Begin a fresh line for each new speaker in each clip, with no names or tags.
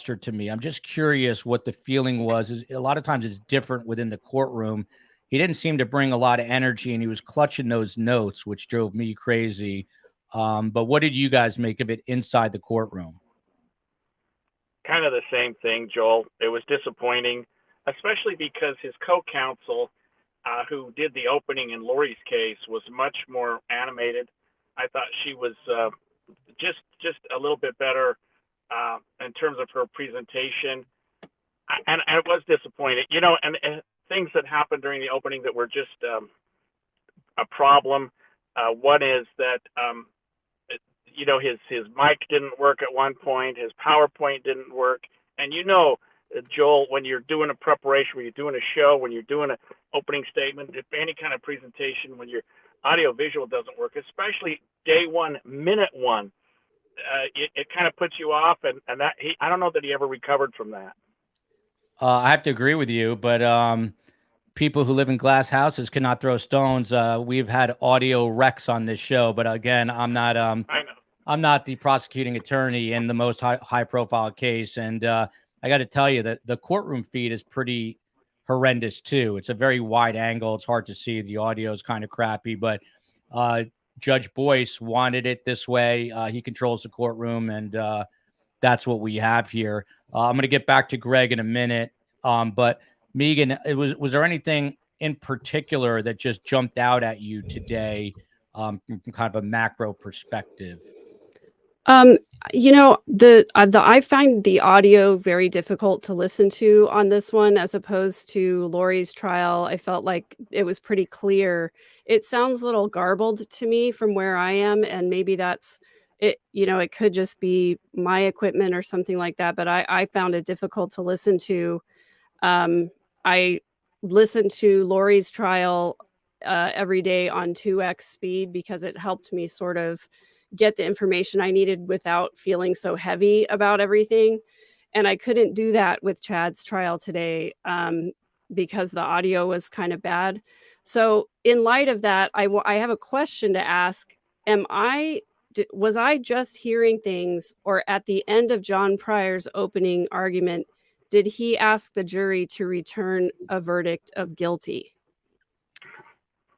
pastor to me. I'm just curious what the feeling was. Is a lot of times it's different within the courtroom. He didn't seem to bring a lot of energy, and he was clutching those notes, which drove me crazy. But what did you guys make of it inside the courtroom?
Kind of the same thing, Joel. It was disappointing, especially because his co-counsel, who did the opening in Lori's case, was much more animated. I thought she was just a little bit better in terms of her presentation, and it was disappointing. And things that happened during the opening that were just a problem. One is that his mic didn't work at one point, his PowerPoint didn't work, and Joel, when you're doing a preparation, when you're doing a show, when you're doing an opening statement, if any kind of presentation, when your audio visual doesn't work, especially day one, minute one, it kind of puts you off, and that I don't know that he ever recovered from that.
I have to agree with you, but people who live in glass houses cannot throw stones. We've had audio wrecks on this show, but again, I'm not.
I know.
I'm not the prosecuting attorney in the most high profile case, and I got to tell you that the courtroom feed is pretty horrendous too. It's a very wide angle. It's hard to see. The audio is kind of crappy, but Judge Boyce wanted it this way. He controls the courtroom, and that's what we have here. I'm going to get back to Greg in a minute, but Megan, was there anything in particular that just jumped out at you today from kind of a macro perspective?
I find the audio very difficult to listen to on this one as opposed to Lori's trial. I felt like it was pretty clear. It sounds a little garbled to me from where I am, and maybe that's it. It could just be my equipment or something like that, but I found it difficult to listen to. I listened to Lori's trial every day on 2x speed because it helped me sort of get the information I needed without feeling so heavy about everything. And I couldn't do that with Chad's trial today because the audio was kind of bad. So in light of that, I have a question to ask. Was I just hearing things, or at the end of John Pryor's opening argument, did he ask the jury to return a verdict of guilty?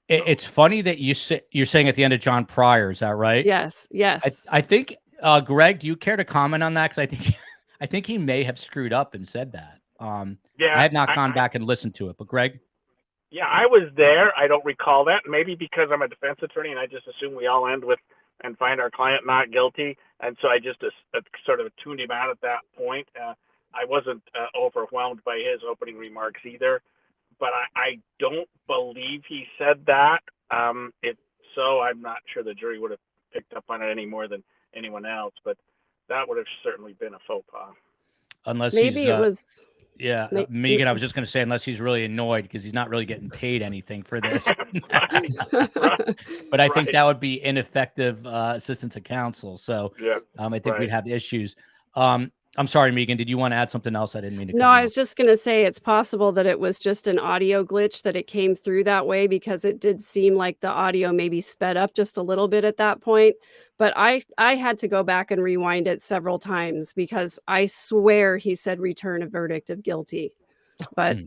It's funny that you're saying at the end of John Pryor. Is that right?
Yes.
I think, Greg, do you care to comment on that? Because I think he may have screwed up and said that.
Yeah,
I have not gone back and listened to it, but Greg?
Yeah, I was there. I don't recall that. Maybe because I'm a defense attorney and I just assume we all end with and find our client not guilty. And so I just sort of tuned him out at that point. I wasn't overwhelmed by his opening remarks either. But I don't believe he said that. If so, I'm not sure the jury would have picked up on it any more than anyone else. But that would have certainly been a faux pas.
Unless
maybe it was.
Yeah, Megan, I was just going to say, unless he's really annoyed because he's not really getting paid anything for this. But I think that would be ineffective assistance of counsel. So
yeah,
I think we'd have issues. I'm sorry, Megan, did you want to add something else? I didn't mean to.
No, I was just going to say it's possible that it was just an audio glitch, that it came through that way, because it did seem like the audio maybe sped up just a little bit at that point. But I had to go back and rewind it several times because I swear he said return a verdict of guilty. But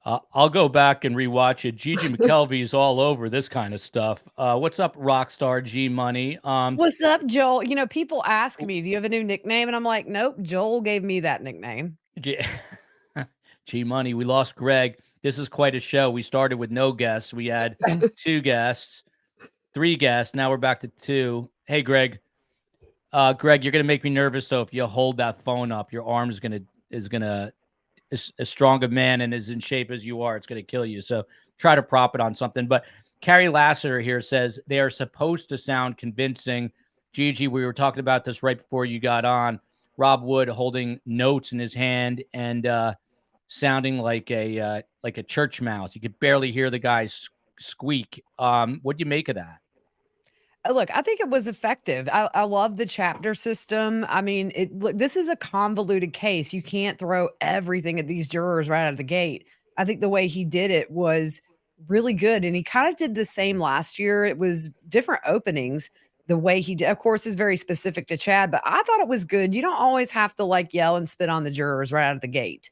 I'll go back and rewatch it. Gigi McKelvey's all over this kind of stuff. What's up, Rockstar G Money?
What's up, Joel? People ask me, do you have a new nickname? And I'm like, nope, Joel gave me that nickname.
G Money, we lost Greg. This is quite a show. We started with no guests. We had 2 guests, 3 guests. Now we're back to 2. Hey, Greg. Greg, you're going to make me nervous. So if you hold that phone up, your arm is going to as strong a man and as in shape as you are, it's going to kill you. So try to prop it on something. But Carrie Lassiter here says they are supposed to sound convincing. Gigi, we were talking about this right before you got on. Rob Wood holding notes in his hand and sounding like a church mouse. You could barely hear the guy squeak. What do you make of that?
Look, I think it was effective. I love the chapter system. I mean, this is a convoluted case. You can't throw everything at these jurors right out of the gate. I think the way he did it was really good. And he kind of did the same last year. It was different openings, the way he did, of course, is very specific to Chad, but I thought it was good. You don't always have to like yell and spit on the jurors right out of the gate.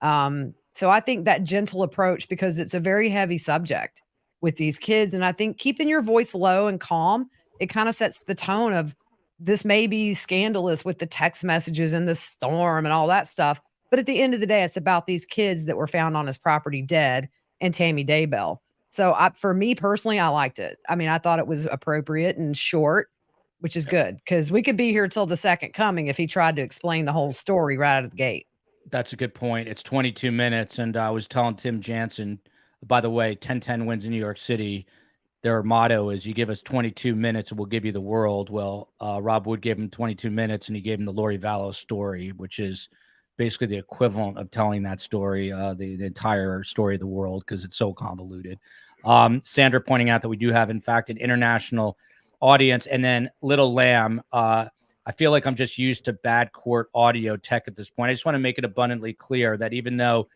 So I think that gentle approach, because it's a very heavy subject with these kids. And I think keeping your voice low and calm, it kind of sets the tone of this may be scandalous with the text messages and the storm and all that stuff. But at the end of the day, it's about these kids that were found on his property dead and Tammy Daybell. So for me personally, I liked it. I mean, I thought it was appropriate and short, which is good because we could be here till the second coming if he tried to explain the whole story right out of the gate.
That's a good point. It's 22 minutes. And I was telling Tim Jansen, by the way, 10-10 wins in New York City. Their motto is you give us 22 minutes and we'll give you the world. Well, Rob Wood gave him 22 minutes and he gave him the Lori Vallow story, which is basically the equivalent of telling that story, the entire story of the world, because it's so convoluted. Sandra pointing out that we do have, in fact, an international audience. And then Little Lamb, I feel like I'm just used to bad court audio tech at this point. I just want to make it abundantly clear that even though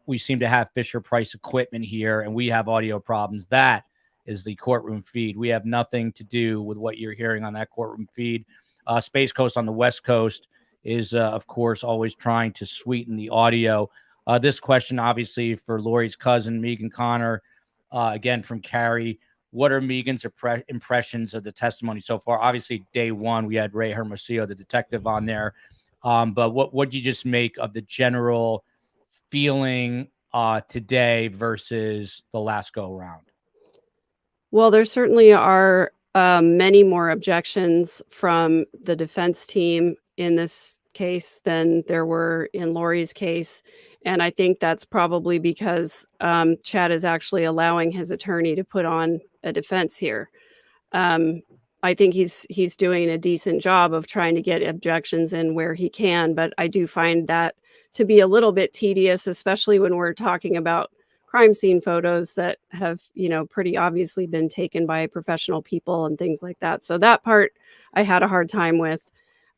we seem to have Fisher-Price equipment here and we have audio problems, that is the courtroom feed. We have nothing to do with what you're hearing on that courtroom feed. Space Coast on the West Coast is, of course, always trying to sweeten the audio. This question, obviously, for Lori's cousin, Megan Connor, again, from Carrie. What are Megan's impressions of the testimony so far? Obviously, day one, we had Ray Hermosillo, the detective, on there. But what do you just make of the general feeling today versus the last go around?
Well, there certainly are many more objections from the defense team in this case than there were in Lori's case. And I think that's probably because Chad is actually allowing his attorney to put on a defense here. I think he's doing a decent job of trying to get objections in where he can, but I do find that to be a little bit tedious, especially when we're talking about crime scene photos that have, pretty obviously been taken by professional people and things like that. So that part I had a hard time with.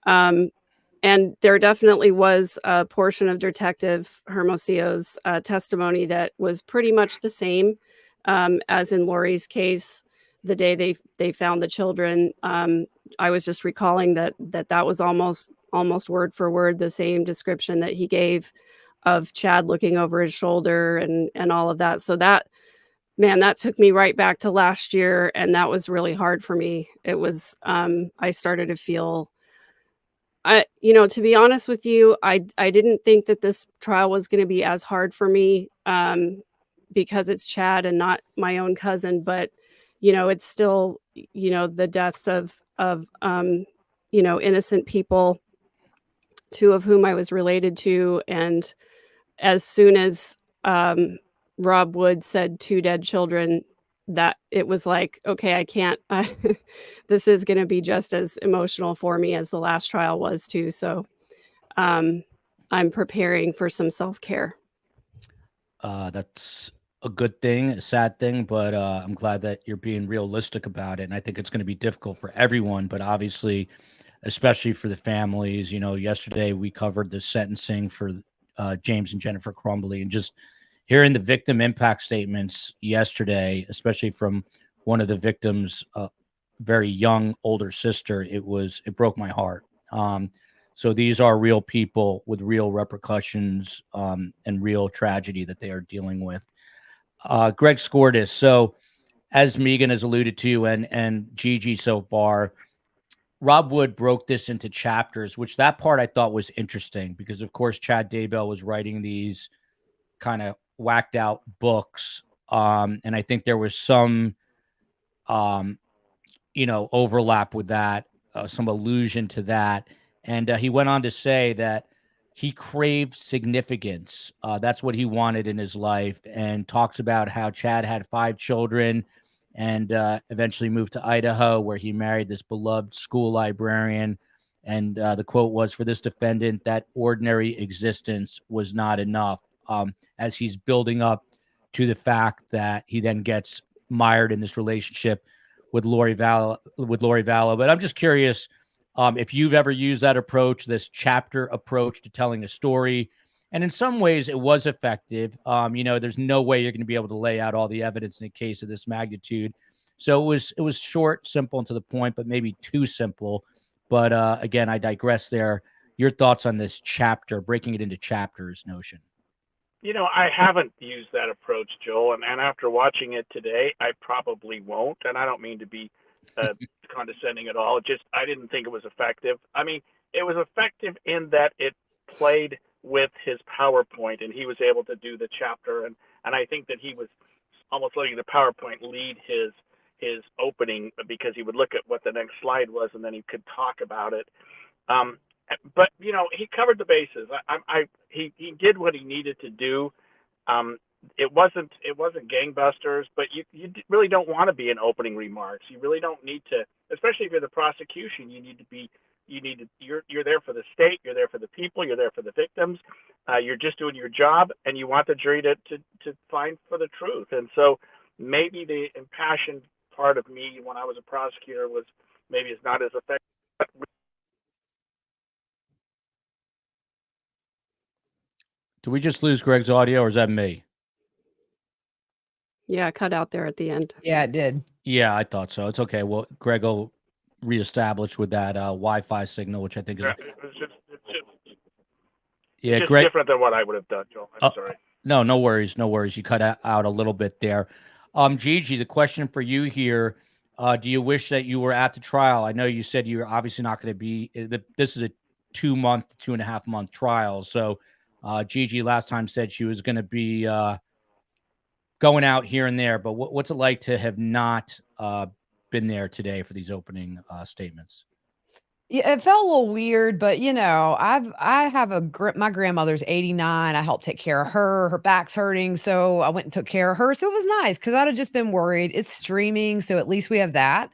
And there definitely was a portion of Detective Hermosillo's testimony that was pretty much the same as in Lori's case. The day they found the children, I was just recalling that was almost word for word the same description that he gave of Chad looking over his shoulder and all of that. So that took me right back to last year, and that was really hard for me. It was I started to feel, to be honest with you, I didn't think that this trial was going to be as hard for me because it's Chad and not my own cousin, but it's still, the deaths of innocent people, two of whom I was related to. And as soon as Rob Wood said 2 dead children, that it was like, okay, I can't, this is going to be just as emotional for me as the last trial was too. So I'm preparing for some self-care.
That's a good thing, a sad thing, but I'm glad that you're being realistic about it. And I think it's going to be difficult for everyone, but obviously, especially for the families. Yesterday we covered the sentencing for James and Jennifer Crumbly, and just hearing the victim impact statements yesterday, especially from one of the victims' very young older sister, it broke my heart. So these are real people with real repercussions and real tragedy that they are dealing with. Greg Scortis. So as Megan has alluded to and Gigi so far, Rob Wood broke this into chapters, which that part I thought was interesting because, of course, Chad Daybell was writing these kind of whacked out books. And I think there was some, overlap with that, some allusion to that. And he went on to say that he craved significance. That's what he wanted in his life, and talks about how Chad had 5 children and eventually moved to Idaho, where he married this beloved school librarian. And the quote was, "For this defendant, that ordinary existence was not enough," as he's building up to the fact that he then gets mired in this relationship with Lori Vallow. But I'm just curious if you've ever used that approach, this chapter approach to telling a story. And in some ways it was effective. There's no way you're going to be able to lay out all the evidence in a case of this magnitude. So it was short, simple, and to the point, but maybe too simple. But again, I digress there. Your thoughts on this chapter, breaking it into chapters notion?
I haven't used that approach, Joel, and after watching it today, I probably won't. And I don't mean to be condescending at all. Just I didn't think it was effective. I mean, it was effective in that it played with his PowerPoint, and he was able to do the chapter, and I think that he was almost letting the PowerPoint lead his opening because he would look at what the next slide was, and then he could talk about it. But he covered the bases. He did what he needed to do. It wasn't gangbusters, but you really don't want to be in opening remarks. You really don't need to, especially if you're the prosecution. You're there for the state. You're there for the people. You're there for the victims. You're just doing your job, and you want the jury to find for the truth. And so maybe the impassioned part of me when I was a prosecutor was maybe it's not as effective.
Did we just lose Greg's audio, or is that me?
Yeah, cut out there at the end.
Yeah, it did.
Yeah, I thought so. It's okay. Well, Greg will reestablish with that Wi-Fi signal, which I think is
It's just
Greg.
different than what I would have done, Joel. I'm sorry.
No worries. You cut out a little bit there. Gigi, the question for you here: do you wish that you were at the trial? I know you said you're obviously not going to be. This is a 2.5 month trial, so. Gigi last time said she was going to be going out here and there, but what's it like to have not been there today for these opening statements?
Yeah, it felt a little weird, but I have my grandmother's 89. I helped take care of her. Her back's hurting, so I went and took care of her. So it was nice because I'd have just been worried. It's streaming, so at least we have that.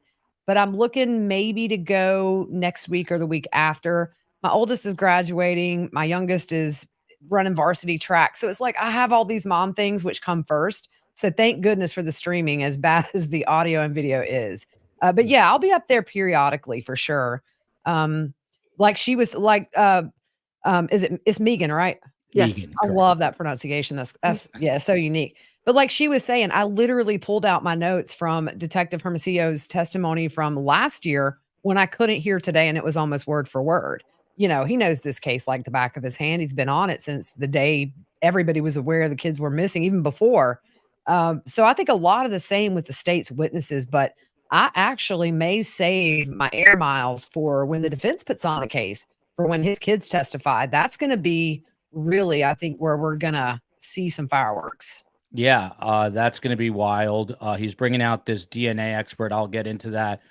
But I'm looking maybe to go next week or the week after. My oldest is graduating. My youngest is running varsity track. So it's like I have all these mom things which come first. So thank goodness for the streaming, as bad as the audio and video is. But yeah, I'll be up there periodically for sure. Like she was like, it's Megan, right?
Yes.
Megan,
I love that pronunciation. That's yeah, so unique. But like she was saying, I literally pulled out my notes from Detective Hermosillo's testimony from last year when I couldn't hear today, and it was almost word for word. He knows this case like the back of his hand. He's been on it since the day everybody was aware the kids were missing, even before. So I think a lot of the same with the state's witnesses, but I actually may save my air miles for when the defense puts on a case for when his kids testify. That's going to be really, I think, where we're going to see some fireworks.
Yeah, that's going to be wild. He's bringing out this DNA expert. I'll get into that,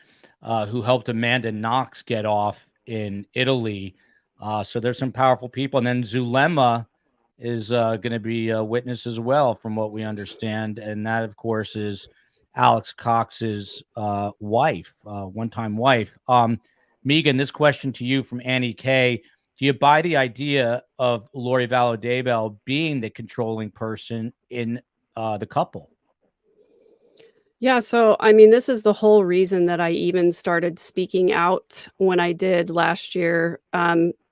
who helped Amanda Knox get off in Italy. So there's some powerful people. And then Zulema is going to be a witness as well, from what we understand. And that, of course, is Alex Cox's wife, one-time wife. Megan, this question to you from Annie K. Do you buy the idea of Lori Vallow Daybell being the controlling person in the couple?
Yeah, so I mean, this is the whole reason that I even started speaking out when I did last year,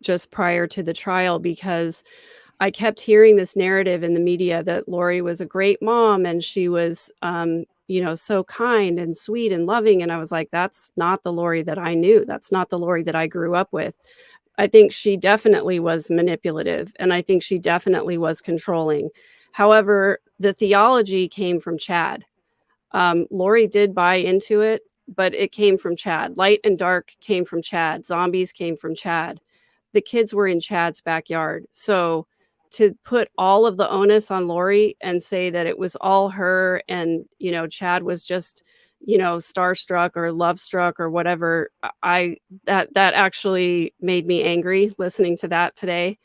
just prior to the trial, because I kept hearing this narrative in the media that Lori was a great mom and she was, so kind and sweet and loving. And I was like, that's not the Lori that I knew. That's not the Lori that I grew up with. I think she definitely was manipulative, and I think she definitely was controlling. However, the theology came from Chad. Lori did buy into it, but it came from Chad. Light and dark came from Chad. Zombies came from Chad. The kids were in Chad's backyard. So to put all of the onus on Lori and say that it was all her and, Chad was just, starstruck or love struck or whatever, that actually made me angry listening to that today.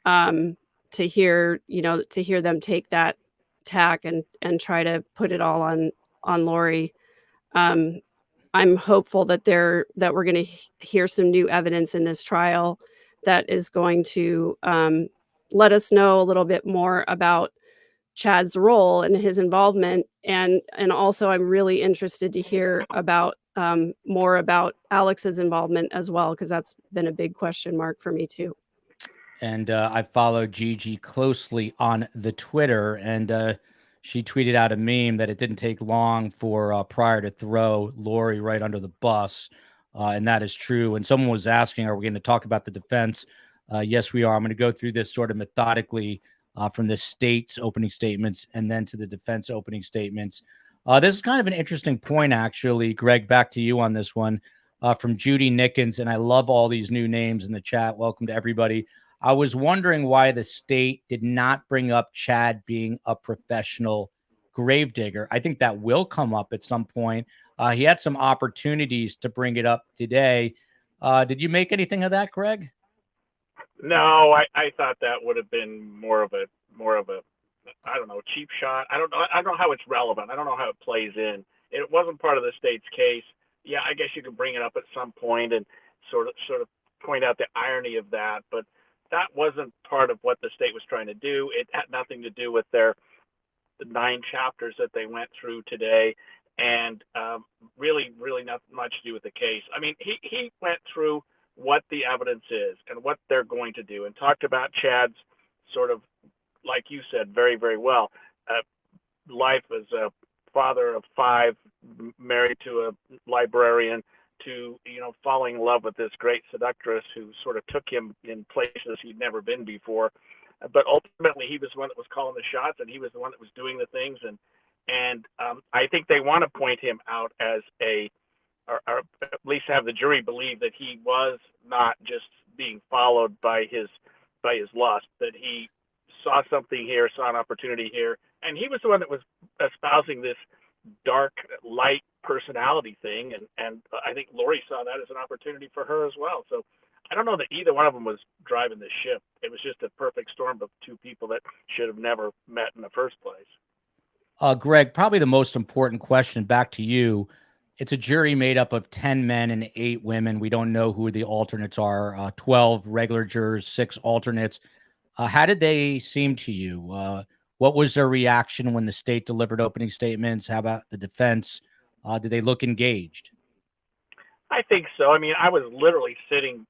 To hear them take that tack and try to put it all on Lori. I'm hopeful that we're going to hear some new evidence in this trial that is going to let us know a little bit more about Chad's role and his involvement, and also I'm really interested to hear about more about Alex's involvement as well, because that's been a big question mark for me too.
And I followed Gigi closely on the Twitter, and she tweeted out a meme that it didn't take long for Pryor to throw Lori right under the bus. And that is true. And someone was asking, are we going to talk about the defense? Yes, we are. I'm going to go through this sort of methodically from the state's opening statements and then to the defense opening statements. This is kind of an interesting point, actually. Greg, back to you on this one from Judy Nickens. And I love all these new names in the chat. Welcome to everybody. I was wondering why the state did not bring up Chad being a professional gravedigger. I think that will come up at some point. He had some opportunities to bring it up today. Did you make anything of that, Greg?
No, I thought that would have been more of a I don't know, cheap shot. I don't know how it's relevant. I don't know how it plays in. It wasn't part of the state's case. Yeah, I guess you could bring it up at some point and sort of point out the irony of that, but that wasn't part of what the state was trying to do. It had nothing to do with the 9 chapters that they went through today, and really not much to do with the case. I mean, he went through what the evidence is and what they're going to do, and talked about Chad's sort of, like you said, very, very well, life as a father of 5, married to a librarian, to, falling in love with this great seductress who sort of took him in places he'd never been before. But ultimately, he was the one that was calling the shots, and he was the one that was doing the things. And I think they want to point him out as or at least have the jury believe that he was not just being followed by his lust, that he saw something here, saw an opportunity here, and he was the one that was espousing this dark, light personality thing, and I think Lori saw that as an opportunity for her as well. So I don't know that either one of them was driving the ship. It was just a perfect storm of 2 people that should have never met in the first place.
Greg, probably the most important question back to you. It's a jury made up of 10 men and 8 women. We don't know who the alternates are. 12 regular jurors, 6 alternates. How did they seem to you? What was their reaction when the state delivered opening statements? How about the defense? Did they look engaged? I
think so. I mean, I was literally sitting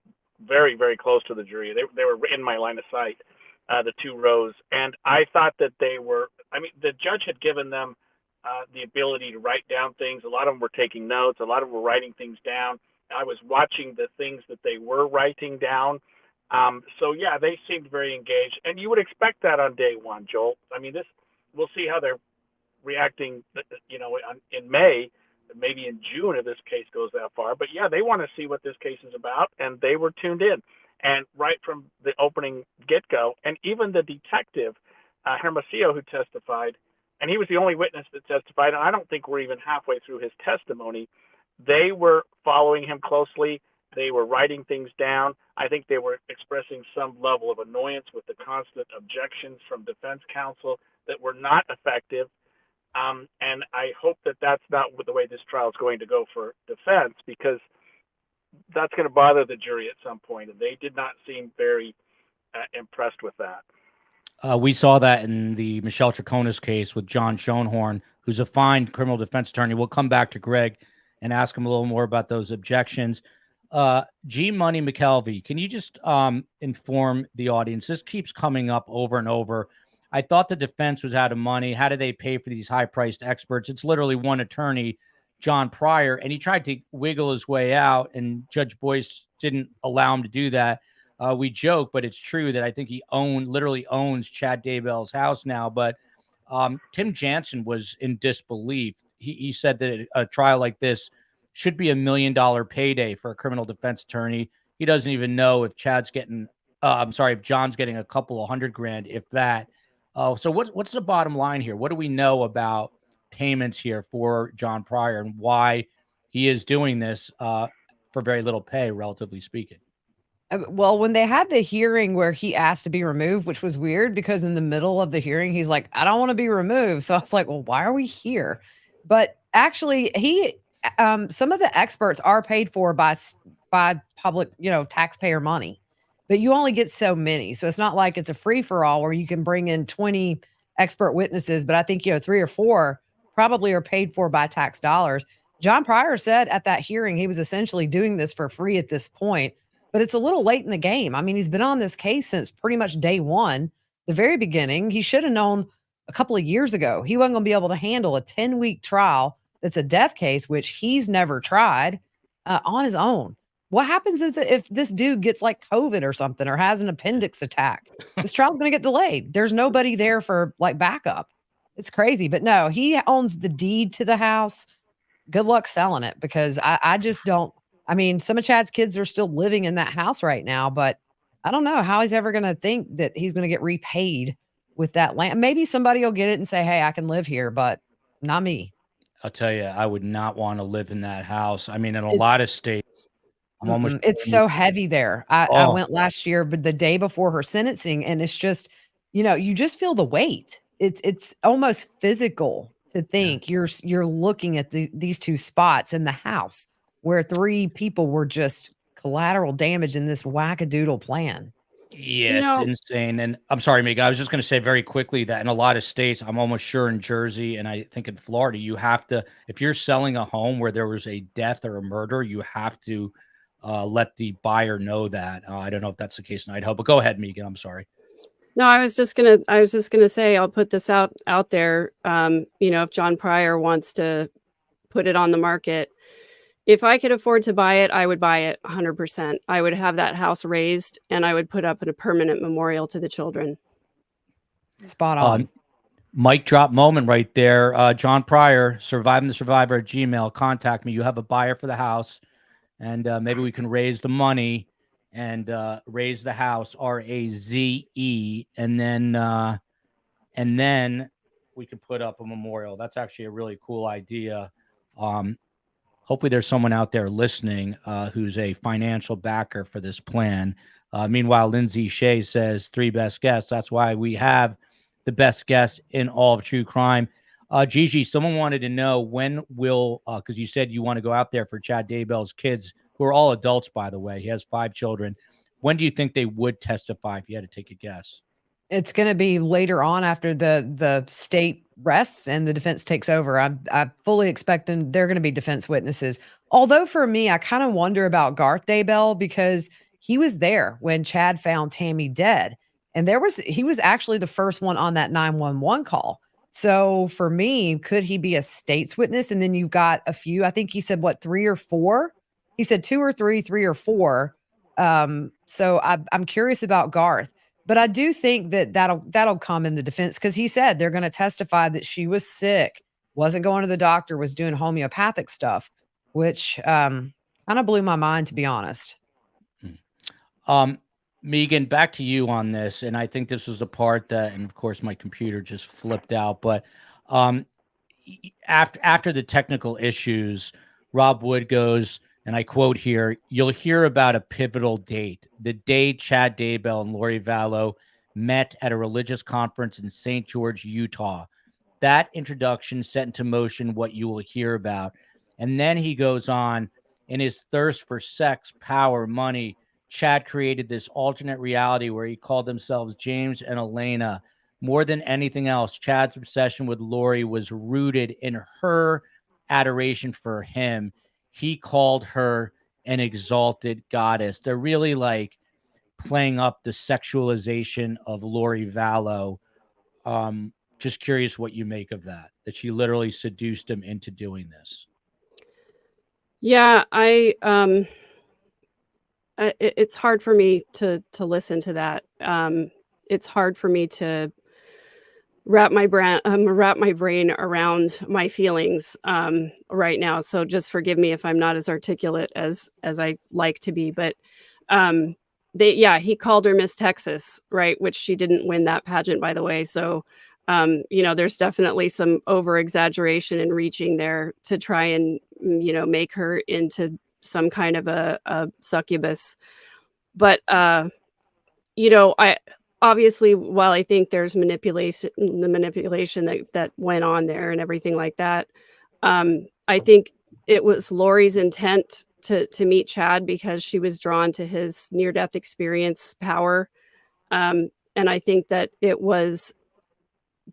very, very close to the jury. They were in my line of sight, the 2 rows. And I thought that they were, the judge had given them the ability to write down things. A lot of them were taking notes. A lot of them were writing things down. I was watching the things that they were writing down. So yeah, they seemed very engaged, and you would expect that on day 1, Joel. We'll see how they're reacting, in May, maybe in June if this case goes that far. But yeah, they want to see what this case is about, and they were tuned in. And right from the opening get-go, and even the detective, Hermosillo, who testified, and he was the only witness that testified, and I don't think we're even halfway through his testimony, they were following him closely. They were writing things down. I think they were expressing some level of annoyance with the constant objections from defense counsel that were not effective. And I hope that that's not the way this trial is going to go for defense, because that's going to bother the jury at some point. And they did not seem very impressed with that.
We saw that in the Michelle Troconis case with John Schoenhorn, who's a fine criminal defense attorney. We'll come back to Greg and ask him a little more about those objections. G Money McKelvey, can you just inform the audience? This keeps coming up over and over. I thought the defense was out of money. How do they pay for these high-priced experts? It's literally one attorney, John Pryor, and he tried to wiggle his way out, and Judge Boyce didn't allow him to do that. We joke, but it's true that I think he literally owns Chad Daybell's house now. But Tim Jansen was in disbelief. He said that a trial like this should be $1 million payday for a criminal defense attorney. He doesn't even know if Chad's getting, if John's getting a couple of $100,000, if that. So what's the bottom line here? What do we know about payments here for John Pryor and why he is doing this for very little pay, relatively speaking?
Well, when they had the hearing where he asked to be removed, which was weird because in the middle of the hearing, he's like, I don't want to be removed. So I was like, well, why are we here? But actually, some of the experts are paid for by public, taxpayer money, but you only get so many. So it's not like it's a free for all where you can bring in 20 expert witnesses, but I think, 3 or 4 probably are paid for by tax dollars. John Pryor said at that hearing, he was essentially doing this for free at this point, but it's a little late in the game. I mean, he's been on this case since pretty much day 1, the very beginning. He should have known a couple of years ago. He wasn't going to be able to handle a 10-week trial that's a death case, which he's never tried on his own. What happens if this dude gets like COVID or something or has an appendix attack? This trial's going to get delayed. There's nobody there for like backup. It's crazy. But no, he owns the deed to the house. Good luck selling it, because I just don't. I mean, some of Chad's kids are still living in that house right now, but I don't know how he's ever going to think that he's going to get repaid with that land. Maybe somebody will get it and say, hey, I can live here, but not me.
I'll tell you, I would not want to live in that house. I mean, in a
It's
lot of states, I'm almost
it's
certain
so heavy there. I
oh,
went last year, but the day before her sentencing, and it's just, you just feel the weight. It's almost physical to think you're looking at these two spots in the house where 3 people were just collateral damage in this wackadoodle plan.
yeah,
You
it's
know,
insane. And I'm sorry, Megan, I was just going to say very quickly that in a lot of states, I'm almost sure in Jersey and I think in Florida, you have to, if you're selling a home where there was a death or a murder, you have to let the buyer know that. I don't know if that's the case in Idaho, but go ahead, Megan. I'm sorry.
no, I was just gonna say, I'll put this out there. If John Pryor wants to put it on the market, if I could afford to buy it, I would buy it 100%. I would have that house raised, and I would put up a permanent memorial to the children.
Spot on.
Mic drop moment right there. John Pryor, Surviving the Survivor at Gmail. Contact me. You have a buyer for the house, and maybe we can raise the money and raise the house, RAZE, and then we could put up a memorial. That's actually a really cool idea. Hopefully there's someone out there listening who's a financial backer for this plan. Meanwhile, Lindsay Shea says 3 best guests. That's why we have the best guests in all of true crime. Gigi, someone wanted to know when will, because you said you want to go out there for Chad Daybell's kids, who are all adults, by the way. He has 5 children. When do you think they would testify if you had to take a guess?
It's going to be later on after the state rests and the defense takes over. I fully expect them, they're going to be defense witnesses. Although for me, I kind of wonder about Garth Daybell, because he was there when Chad found Tammy dead. And he was actually the first one on that 911 call. So for me, could he be a state's witness? And then you've got a few, I think he said, what, 3 or 4? He said 2 or 3, 3 or 4. So I'm curious about Garth. But I do think that'll come in the defense, because he said they're going to testify that she was sick, wasn't going to the doctor, was doing homeopathic stuff, which kind of blew my mind, to be honest.
Megan, back to you on this. And I think this was the part that, and of course my computer just flipped out, but after the technical issues, Rob Wood goes, and I quote here, "You'll hear about a pivotal date, the day Chad Daybell and Lori Vallow met at a religious conference in St. George, Utah. That introduction set into motion what you will hear about." And then he goes on, in his thirst for sex, power, money, Chad created this alternate reality where he called themselves James and Elena. More than anything else, Chad's obsession with Lori was rooted in her adoration for him. He called her an exalted goddess. They're really like playing up the sexualization of Lori Vallow. Just curious what you make of that she literally seduced him into doing this.
Yeah, it's hard for me to listen to that. It's hard for me to wrap my brain around my feelings right now. So just forgive me if I'm not as articulate as I like to be. But he called her Miss Texas, right? Which she didn't win that pageant, by the way. So there's definitely some over exaggeration and reaching there to try and make her into some kind of a succubus. But I obviously, while I think there's the manipulation that went on there and everything like that, I think it was Lori's intent to meet Chad because she was drawn to his near-death experience, power, and I think that it was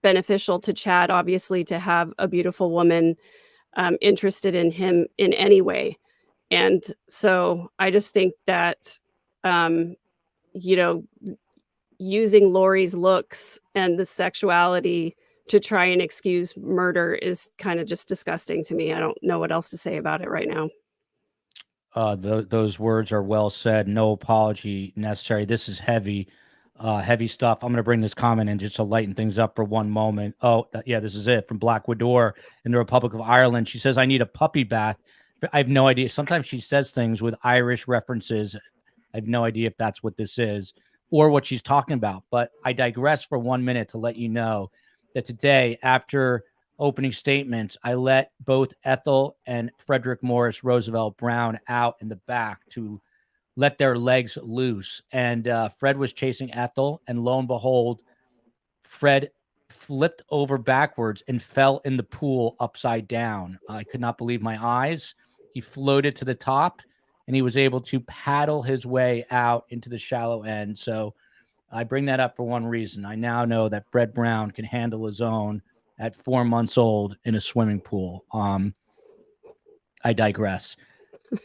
beneficial to Chad, obviously, to have a beautiful woman interested in him in any way. And so I just think that, using Lori's looks and the sexuality to try and excuse murder is kind of just disgusting to me. I don't know what else to say about it right now.
Those words are well said. No apology necessary. This is heavy, heavy stuff. I'm going to bring this comment in just to lighten things up for one moment. Oh, yeah, this is it from Black Widow in the Republic of Ireland. She says, I need a puppy bath. But I have no idea. Sometimes she says things with Irish references. I have no idea if that's what this is or what she's talking about. But I digress for 1 minute to let you know that today, after opening statements, I let both Ethel and Frederick Morris Roosevelt Brown out in the back to let their legs loose. And Fred was chasing Ethel, and lo and behold, Fred flipped over backwards and fell in the pool upside down. I could not believe my eyes. He floated to the top, and he was able to paddle his way out into the shallow end. So I bring that up for one reason. I now know that Fred Brown can handle his own at 4 months old in a swimming pool. I digress.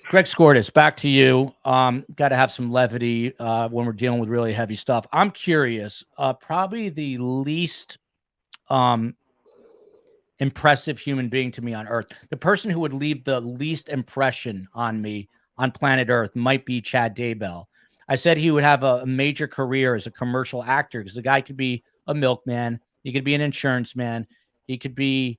Greg Skordas, back to you. Got to have some levity when we're dealing with really heavy stuff. I'm curious, probably the least impressive human being to me on Earth, the person who would leave the least impression on me on planet Earth might be Chad Daybell. I said he would have a major career as a commercial actor because the guy could be a milkman, he could be an insurance man, he could be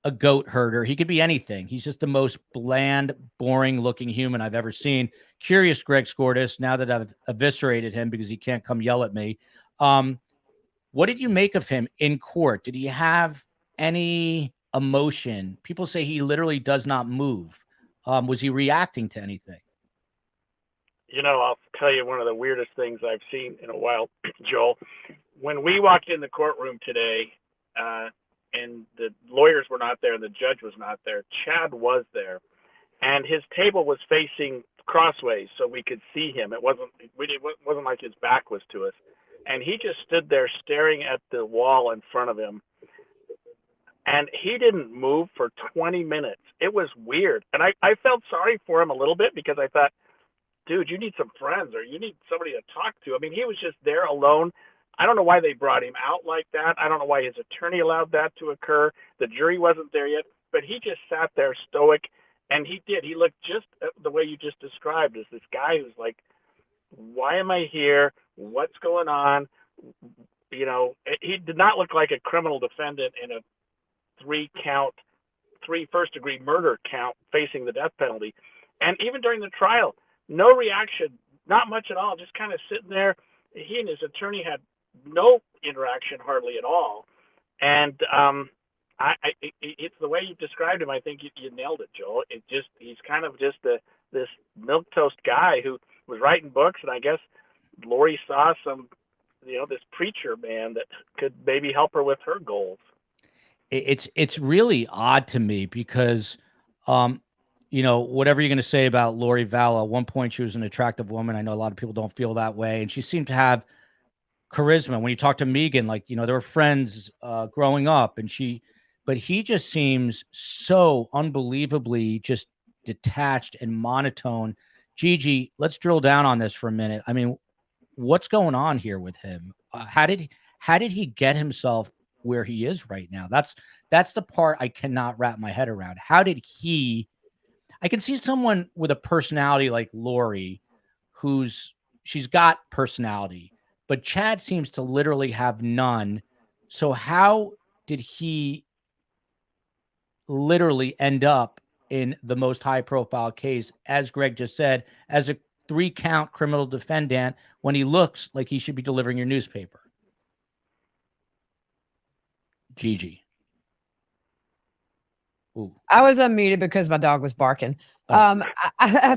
a goat herder, he could be anything. He's just the most bland, boring looking human I've ever seen. Curious, Greg Skordas, now that I've eviscerated him because he can't come yell at me. What did you make of him in court? Did he have any emotion? People say he literally does not move. Was he reacting to anything?
You know, I'll tell you one of the weirdest things I've seen in a while, Joel. When we walked in the courtroom today, and the lawyers were not there and the judge was not there, Chad was there. And his table was facing crossways so we could see him. It wasn't like his back was to us. And he just stood there staring at the wall in front of him. And he didn't move for 20 minutes. It was weird. And I felt sorry for him a little bit because I thought, dude, you need some friends or you need somebody to talk to. I mean, he was just there alone. I don't know why they brought him out like that. I don't know why his attorney allowed that to occur. The jury wasn't there yet, but he just sat there stoic, and he did. He looked just the way you just described, as this guy who's like, why am I here? What's going on? You know, he did not look like a criminal defendant in a 3 first-degree murder count facing the death penalty. And even during the trial, no reaction, not much at all, just kind of sitting there. He and his attorney had no interaction hardly at all. And it's the way you described him. I think you nailed it, Joel. He's kind of just this milquetoast guy who was writing books, and I guess Lori saw this preacher man that could maybe help her with her goals.
It's really odd to me because, whatever you're going to say about Lori Vallow, at one point she was an attractive woman. I know a lot of people don't feel that way, and she seemed to have charisma. When you talk to Megan, they were friends growing up, but he just seems so unbelievably just detached and monotone. Gigi, let's drill down on this for a minute. I mean, what's going on here with him? How did he get himself where he is right now? That's the part I cannot wrap my head around. How did he? I can see someone with a personality like Lori, she's got personality, but Chad seems to literally have none. So how did he literally end up in the most high-profile case, as Greg just said, as a 3-count criminal defendant, when he looks like he should be delivering your newspaper? Gigi. Ooh.
I was unmuted because my dog was barking.
Oh.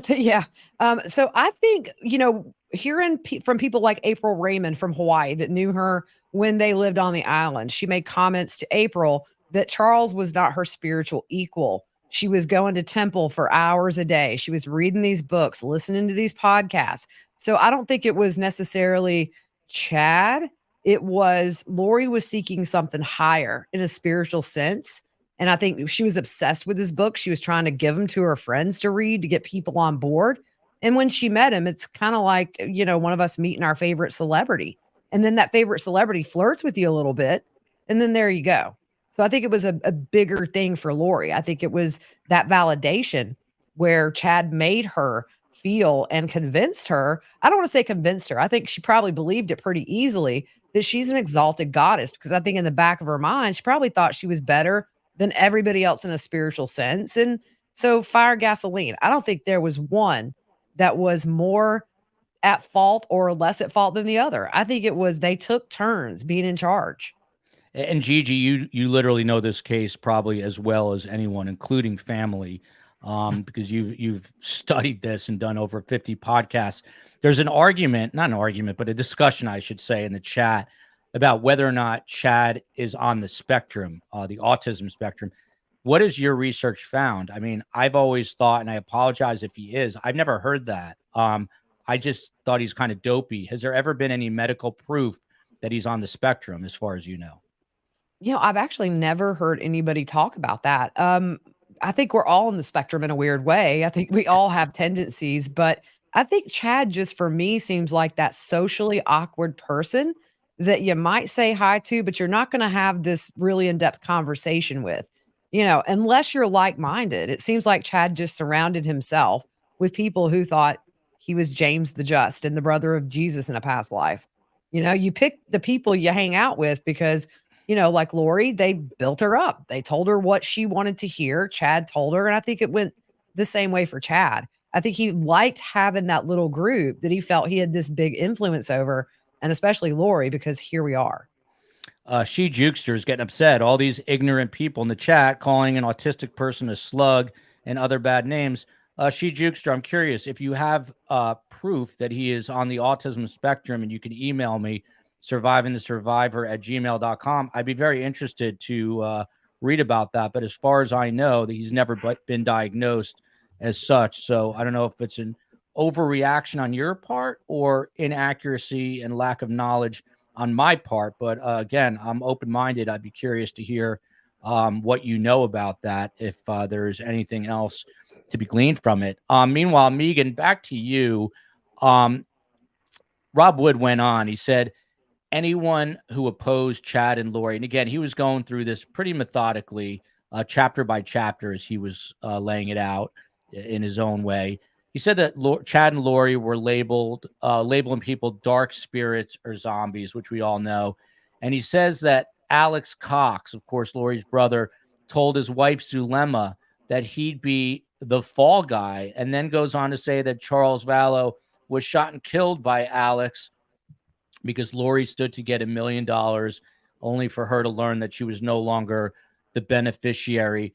Yeah. So I think, hearing from people like April Raymond from Hawaii that knew her when they lived on the island, she made comments to April that Charles was not her spiritual equal. She was going to temple for hours a day. She was reading these books, listening to these podcasts. So I don't think it was necessarily Chad. It was Lori was seeking something higher in a spiritual sense. And I think she was obsessed with his book. She was trying to give them to her friends to read, to get people on board. And when she met him, it's kind of like, one of us meeting our favorite celebrity. And then that favorite celebrity flirts with you a little bit. And then there you go. So I think it was a bigger thing for Lori. I think it was that validation where Chad made her feel and convinced her. I don't want to say convinced her. I think she probably believed it pretty easily that she's an exalted goddess, because I think in the back of her mind, she probably thought she was better than everybody else in a spiritual sense. And so fire gasoline. I don't think there was one that was more at fault or less at fault than the other. I think it was they took turns being in charge.
And Gigi, you literally know this case probably as well as anyone, including family, because you've studied this and done over 50 podcasts. There's an argument, not an argument, but a discussion, I should say, in the chat about whether or not Chad is on the spectrum, the autism spectrum. What has your research found? I mean, I've always thought, and I apologize if he is, I've never heard that. I just thought he's kind of dopey. Has there ever been any medical proof that he's on the spectrum, as far as you know?
I've actually never heard anybody talk about that. I think we're all on the spectrum in a weird way. I think we all have tendencies, but I think Chad just for me seems like that socially awkward person that you might say hi to, but you're not going to have this really in-depth conversation with, unless you're like-minded. It seems like Chad just surrounded himself with people who thought he was James the Just and the brother of Jesus in a past life. You pick the people you hang out with because like Lori, they built her up. They told her what she wanted to hear. Chad told her. And I think it went the same way for Chad. I think he liked having that little group that he felt he had this big influence over, and especially Lori, because here we are.
She Jukester is getting upset. All these ignorant people in the chat calling an autistic person a slug and other bad names. She Jukester, I'm curious if you have proof that he is on the autism spectrum, and you can email me survivingthesurvivor@gmail.com. I'd be very interested to read about that. But as far as I know, that he's never been diagnosed as such. So I don't know if it's an overreaction on your part or inaccuracy and lack of knowledge on my part. But again, I'm open-minded. I'd be curious to hear what you know about that, if there's anything else to be gleaned from it. Meanwhile, Megan, back to you. Rob Wood went on. He said, anyone who opposed Chad and Lori, and again, he was going through this pretty methodically, chapter by chapter, as he was laying it out in his own way. He said that Chad and Lori were labeling people dark spirits or zombies, which we all know. And he says that Alex Cox, of course, Lori's brother, told his wife Zulema that he'd be the fall guy, and then goes on to say that Charles Vallow was shot and killed by Alex because Lori stood to get $1 million, only for her to learn that she was no longer the beneficiary.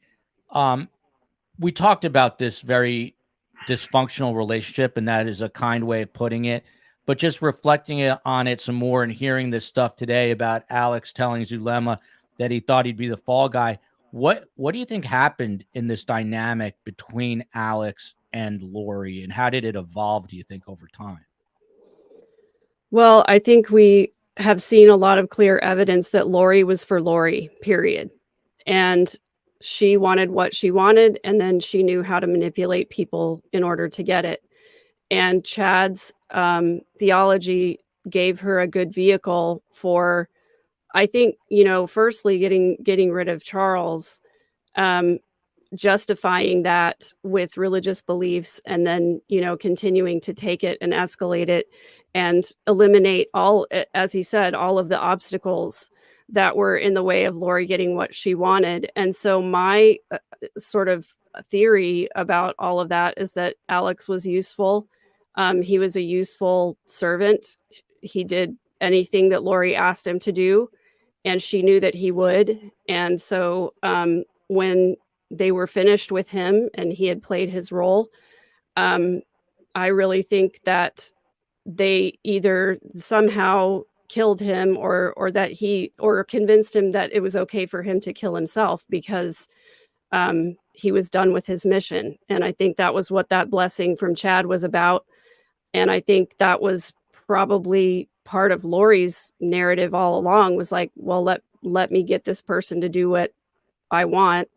We talked about this very dysfunctional relationship, and that is a kind way of putting it. But just reflecting on it some more and hearing this stuff today about Alex telling Zulema that he thought he'd be the fall guy, what do you think happened in this dynamic between Alex and Lori, and how did it evolve, do you think, over time?
Well, I think we have seen a lot of clear evidence that Lori was for Lori, period. And she wanted what she wanted, and then she knew how to manipulate people in order to get it. And Chad's theology gave her a good vehicle for, I think, firstly, getting rid of Charles, justifying that with religious beliefs, and then, continuing to take it and escalate it and eliminate all, as he said, all of the obstacles that were in the way of Lori getting what she wanted. And so my sort of theory about all of that is that Alex was useful. He was a useful servant. He did anything that Lori asked him to do, and she knew that he would. And so when they were finished with him and he had played his role, I really think that they either somehow killed him or convinced him that it was okay for him to kill himself because he was done with his mission. And I think that was what that blessing from Chad was about. And I think that was probably part of Lori's narrative all along, was like, well, let me get this person to do what I want.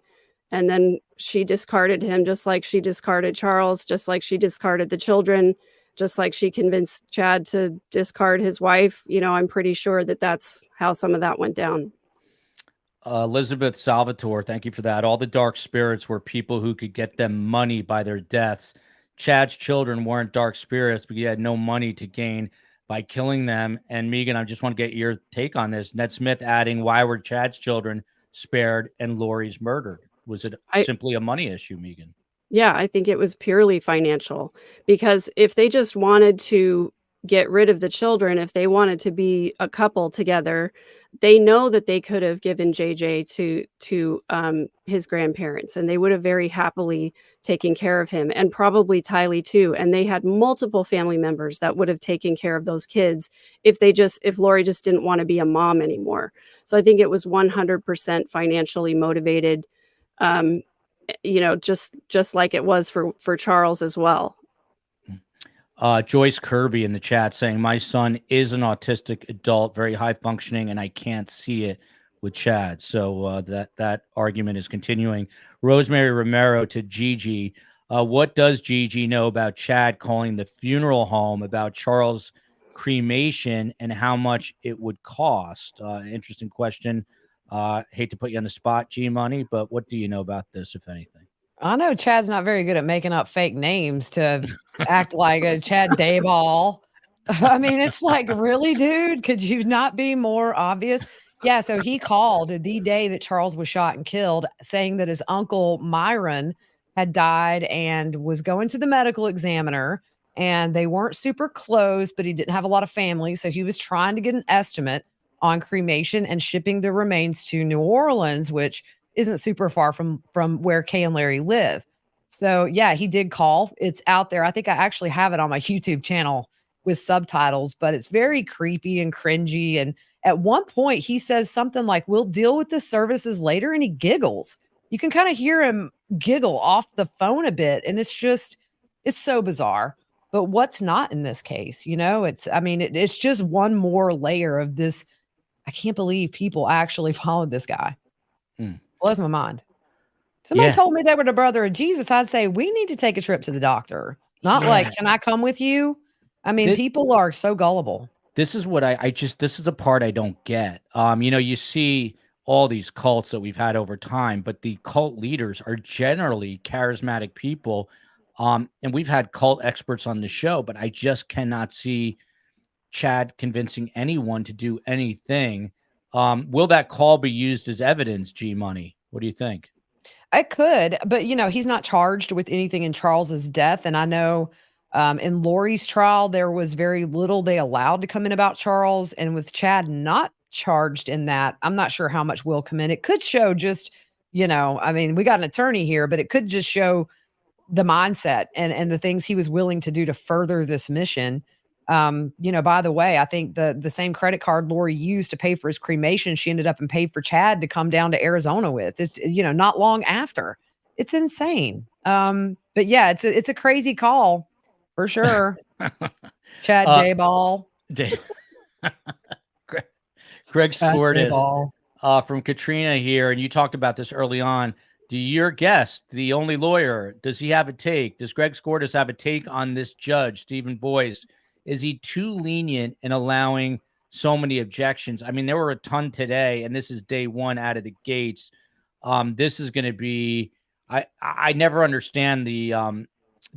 And then she discarded him, just like she discarded Charles, just like she discarded the children, just like she convinced Chad to discard his wife. I'm pretty sure that that's how some of that went down.
Elizabeth Salvatore, thank you for that. All the dark spirits were people who could get them money by their deaths. Chad's children weren't dark spirits, but he had no money to gain by killing them. And Megan, I just want to get your take on this. Ned Smith adding, why were Chad's children spared and Lori's murdered? Was it simply a money issue, Megan?
Yeah, I think it was purely financial, because if they just wanted to get rid of the children, if they wanted to be a couple together, they know that they could have given JJ to his grandparents, and they would have very happily taken care of him, and probably Tylee too. And they had multiple family members that would have taken care of those kids if Lori just didn't want to be a mom anymore. So I think it was 100% financially motivated. Just like it was for Charles as well.
Joyce Kirby in the chat saying, my son is an autistic adult, very high functioning, and I can't see it with Chad. So that argument is continuing. Rosemary Romero to Gigi. What does Gigi know about Chad calling the funeral home about Charles' cremation and how much it would cost? Interesting question. Hate to put you on the spot, G Money, but what do you know about this, if anything?
I know Chad's not very good at making up fake names to act like a Chad Daybell. I mean, it's like, really, dude? Could you not be more obvious? Yeah, so he called the day that Charles was shot and killed, saying that his uncle Myron had died and was going to the medical examiner, and they weren't super close, but he didn't have a lot of family, so he was trying to get an estimate on cremation and shipping the remains to New Orleans, which isn't super far from where Kay and Larry live. So yeah, he did call. It's out there. I think I actually have it on my YouTube channel with subtitles, but it's very creepy and cringy. And at one point he says something like, we'll deal with the services later. And he giggles. You can kind of hear him giggle off the phone a bit. And it's so bizarre. But what's not in this case? It's just one more layer of this. I can't believe people actually followed this guy. Blows my mind. Somebody told me they were the brother of Jesus. I'd say, we need to take a trip to the doctor. Not like, can I come with you? I mean, people are so gullible.
This is what this is the part I don't get. You see all these cults that we've had over time, but the cult leaders are generally charismatic people. And we've had cult experts on the show, but I just cannot see Chad convincing anyone to do anything. Will that call be used as evidence, G Money? What do you think?
I could, but he's not charged with anything in Charles's death. And I know in Lori's trial, there was very little they allowed to come in about Charles. And with Chad not charged in that, I'm not sure how much will come in. It could show just, we got an attorney here, but it could just show the mindset and the things he was willing to do to further this mission. By the way, I think the same credit card Lori used to pay for his cremation, she ended up and paid for Chad to come down to Arizona with. It's, not long after. It's insane. But yeah, it's a crazy call for sure. Chad Daybell.
Greg Scortis from Katrina here, and you talked about this early on. Do your guest, the only lawyer, does he have a take? Does Greg Scortis have a take on this judge, Stephen Boyce? Is he too lenient in allowing so many objections? I mean, there were a ton today, and this is day one out of the gates. This is going to be. I never understand the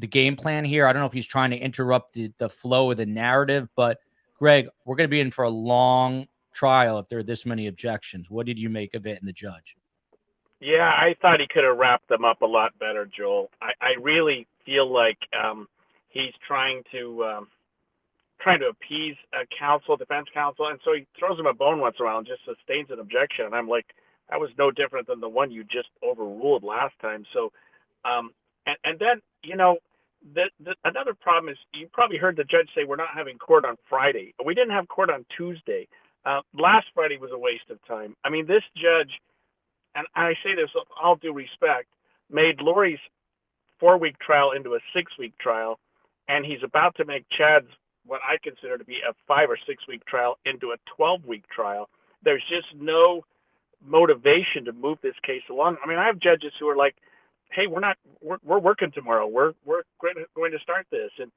game plan here. I don't know if he's trying to interrupt the flow of the narrative, but Greg, we're going to be in for a long trial if there are this many objections. What did you make of it and the judge?
Yeah, I thought he could have wrapped them up a lot better, Joel. I really feel like he's trying to appease defense counsel, and so he throws him a bone once in a while and just sustains an objection. And I'm like, that was no different than the one you just overruled last time. So, and then another problem is you probably heard the judge say we're not having court on Friday. We didn't have court on Tuesday. Last Friday was a waste of time. I mean, this judge, and I say this with all due respect, made Lori's 4-week trial into a 6-week trial, and he's about to make Chad's what I consider to be a 5 or 6 week trial into a 12-week trial. There's just no motivation to move this case along. I mean, I have judges who are like, "Hey, we're working tomorrow. We're going to start this." And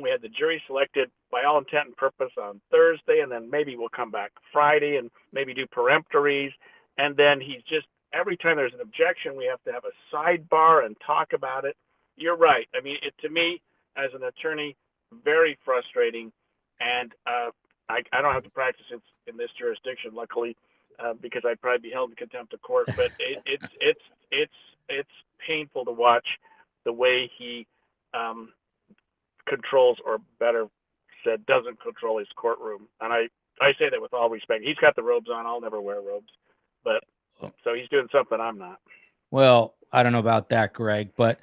we had the jury selected by all intent and purpose on Thursday, and then maybe we'll come back Friday and maybe do peremptories. And then he's just, every time there's an objection, we have to have a sidebar and talk about it. You're right. I mean, to me, as an attorney, very frustrating. And I don't have to practice in this jurisdiction, luckily, because I'd probably be held in contempt of court. But it's painful to watch the way he controls, or better said, doesn't control his courtroom. And I say that with all respect. He's got the robes on. I'll never wear robes, but so he's doing something I'm not.
Well, I don't know about that, Greg, but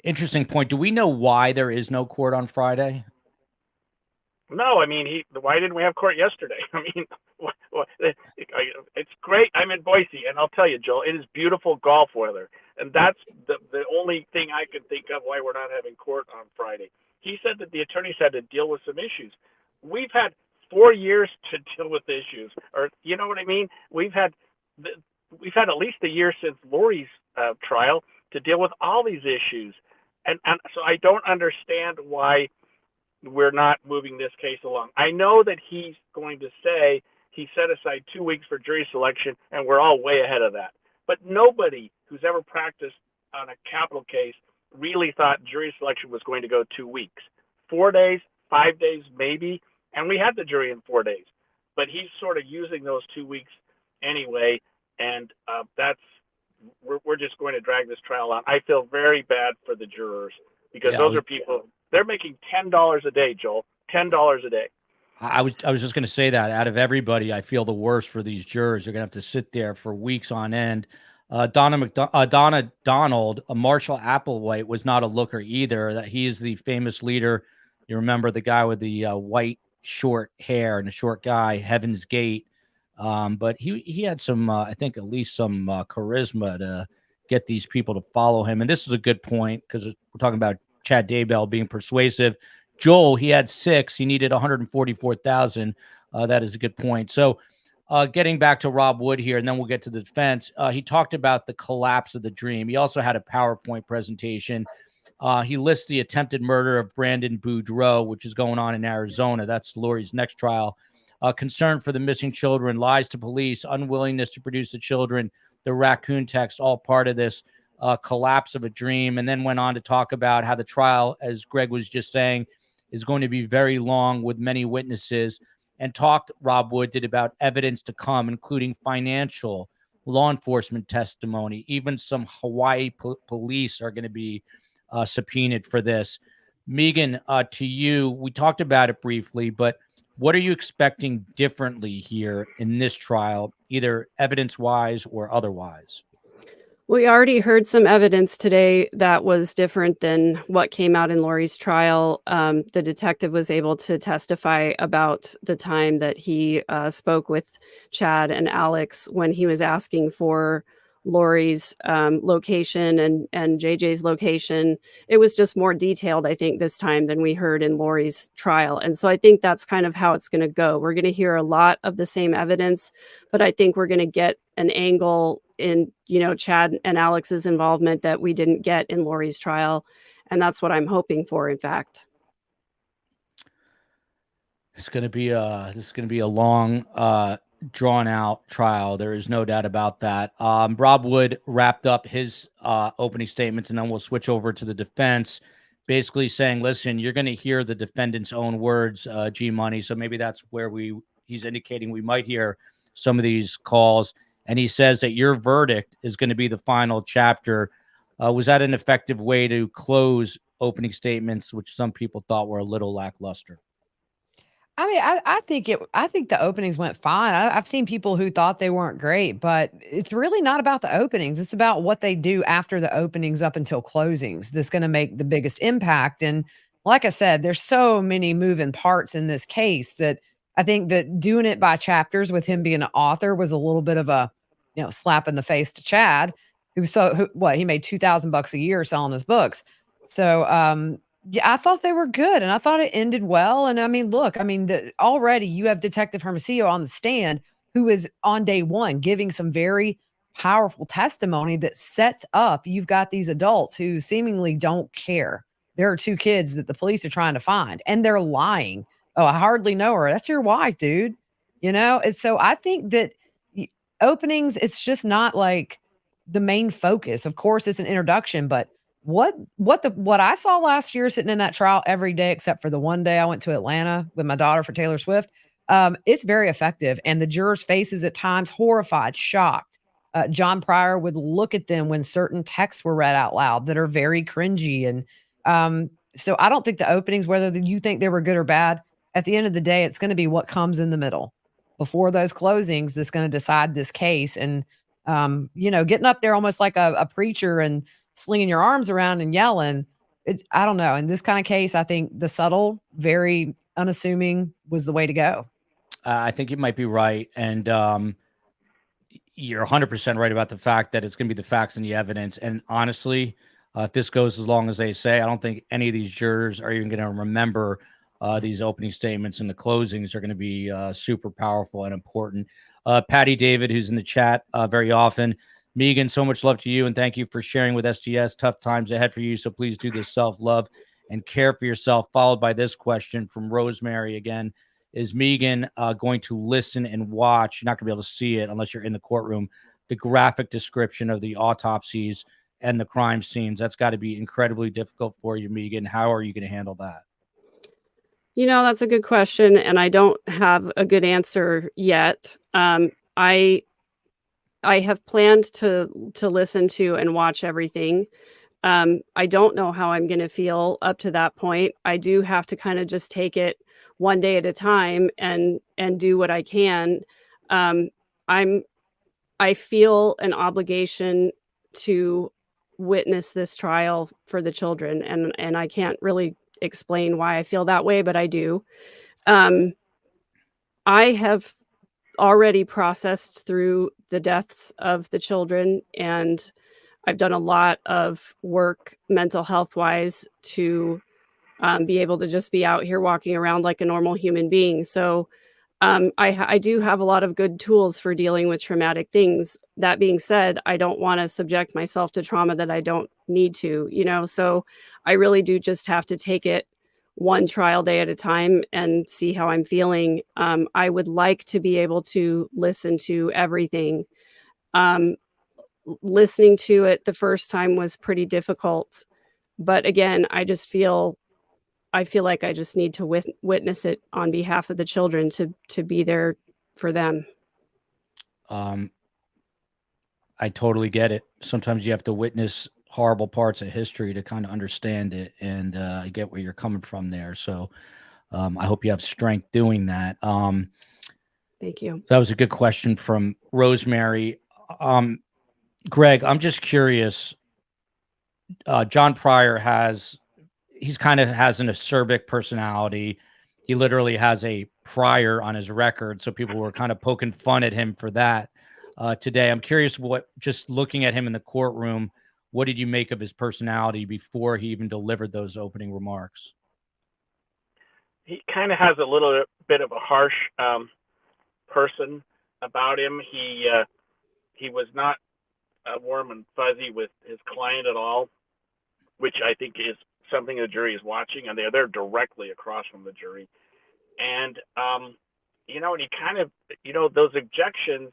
interesting point. Do we know why there is no court on Friday?
No, I mean, why didn't we have court yesterday? I mean, it's great. I'm in Boise, and I'll tell you, Joel, it is beautiful golf weather, and that's the only thing I can think of why we're not having court on Friday. He said that the attorneys had to deal with some issues. We've had 4 years to deal with issues, or you know what I mean? We've had at least a year since Lori's trial to deal with all these issues, and so I don't understand why we're not moving this case along. I know that he's going to say he set aside 2 weeks for jury selection, and we're all way ahead of that. But nobody who's ever practiced on a capital case really thought jury selection was going to go 2 weeks. 4 days, 5 days, maybe, and we had the jury in 4 days. But he's sort of using those 2 weeks anyway, and we're just going to drag this trial on. I feel very bad for the jurors, because those are people. They're making $10 a day, Joel. $10 a day.
I was just going to say that out of everybody, I feel the worst for these jurors. They're going to have to sit there for weeks on end. Donna Donald, Marshall Applewhite was not a looker either. That he is the famous leader. You remember the guy with the white short hair and the short guy, Heaven's Gate. But he had some, I think, at least some charisma to get these people to follow him. And this is a good point, because we're talking about Chad Daybell being persuasive. Joel, he had 6. He needed 144,000. That is a good point. So getting back to Rob Wood here, and then we'll get to the defense. He talked about the collapse of the dream. He also had a PowerPoint presentation. He lists the attempted murder of Brandon Boudreaux, which is going on in Arizona. That's Lori's next trial. Concern for the missing children, lies to police, unwillingness to produce the children, the raccoon text, all part of this collapse of a dream. And then went on to talk about how the trial, as Greg was just saying, is going to be very long with many witnesses, and Rob Wood did about evidence to come, including financial, law enforcement testimony. Even some Hawaii police are going to be subpoenaed for this. Megan, to you, we talked about it briefly, but what are you expecting differently here in this trial, either evidence-wise or otherwise?
We already heard some evidence today that was different than what came out in Lori's trial. The detective was able to testify about the time that he spoke with Chad and Alex when he was asking for Lori's location and JJ's location. It was just more detailed, I think, this time than we heard in Lori's trial. And so I think that's kind of how it's going to go. We're going to hear a lot of the same evidence, but I think we're going to get an angle in, Chad and Alex's involvement that we didn't get in Lori's trial. And that's what I'm hoping for, in fact.
This is going to be a long, drawn out trial. There is no doubt about that. Rob Wood wrapped up his opening statements, and then we'll switch over to the defense, basically saying, listen, you're going to hear the defendant's own words, G Money. So maybe that's where he's indicating we might hear some of these calls. And he says that your verdict is going to be the final chapter. Was that an effective way to close opening statements, which some people thought were a little lackluster?
I mean, I think the openings went fine. I've seen people who thought they weren't great, but it's really not about the openings. It's about what they do after the openings up until closings that's going to make the biggest impact. And like I said, there's so many moving parts in this case that I think that doing it by chapters with him being an author was a little bit of a, slap in the face to Chad, he made $2,000 a year selling his books. So, yeah, I thought they were good, and I thought it ended well. And I mean, look, already you have Detective Hermosillo on the stand, who is on day one giving some very powerful testimony that sets up. You've got these adults who seemingly don't care. There are 2 kids that the police are trying to find, and they're lying. Oh, I hardly know her. That's your wife, dude. And so I think that openings, it's just not like the main focus. Of course, it's an introduction, but what I saw last year sitting in that trial every day except for the one day I went to Atlanta with my daughter for Taylor Swift, it's very effective. And the jurors' faces at times horrified, shocked. John Pryor would look at them when certain texts were read out loud that are very cringy. And so I don't think the openings, whether you think they were good or bad, at the end of the day, it's going to be what comes in the middle before those closings that's going to decide this case. And, getting up there almost like a preacher and slinging your arms around and yelling, I don't know. In this kind of case, I think the subtle, very unassuming was the way to go.
I think you might be right. And you're 100% right about the fact that it's going to be the facts and the evidence. And honestly, if this goes as long as they say, I don't think any of these jurors are even going to remember these opening statements, and the closings are going to be super powerful and important. Patty David, who's in the chat very often. Megan, so much love to you, and thank you for sharing with STS. Tough times ahead for you, so please do this self-love and care for yourself. Followed by this question from Rosemary again. Is Megan going to listen and watch? You're not going to be able to see it unless you're in the courtroom. The graphic description of the autopsies and the crime scenes. That's got to be incredibly difficult for you, Megan. How are you going to handle that?
That's a good question, and I don't have a good answer yet. I have planned to listen to and watch everything. I don't know how I'm going to feel up to that point. I do have to kind of just take it one day at a time and do what I can. I feel an obligation to witness this trial for the children, and I can't really explain why I feel that way, but I do. I have already processed through the deaths of the children, and I've done a lot of work mental health wise to be able to just be out here walking around like a normal human being. So I do have a lot of good tools for dealing with traumatic things. That being said, I don't want to subject myself to trauma that I don't need to, so I really do just have to take it one trial day at a time and see how I'm feeling. I would like to be able to listen to everything. Listening to it the first time was pretty difficult, but again, I feel like I just need to witness it on behalf of the children to be there for them.
I totally get it. Sometimes you have to witness horrible parts of history to kind of understand it, and I get where you're coming from there. So I hope you have strength doing that.
Thank you.
So that was a good question from Rosemary. Greg, I'm just curious. John Pryor has an acerbic personality. He literally has a prior on his record, so people were kind of poking fun at him for that today. I'm curious, just looking at him in the courtroom, what did you make of his personality before he even delivered those opening remarks?
He kind of has a little bit of a harsh person about him. He was not warm and fuzzy with his client at all, which I think is something the jury is watching, and they're directly across from the jury. And and he kind of, those objections,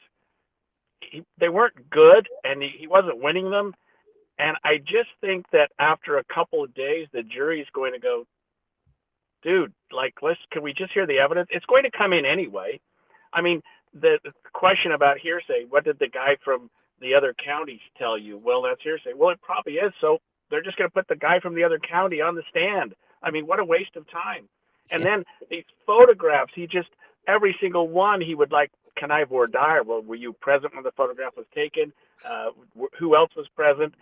they weren't good, and he wasn't winning them. And I just think that after a couple of days, the jury's going to go, dude, can we just hear the evidence? It's going to come in anyway. I mean, the question about hearsay, what did the guy from the other counties tell you? Well, that's hearsay. Well, it probably is. So they're just going to put the guy from the other county on the stand. I mean, what a waste of time. And then these photographs, every single one, he would connive or die. Well, were you present when the photograph was taken? Who else was present?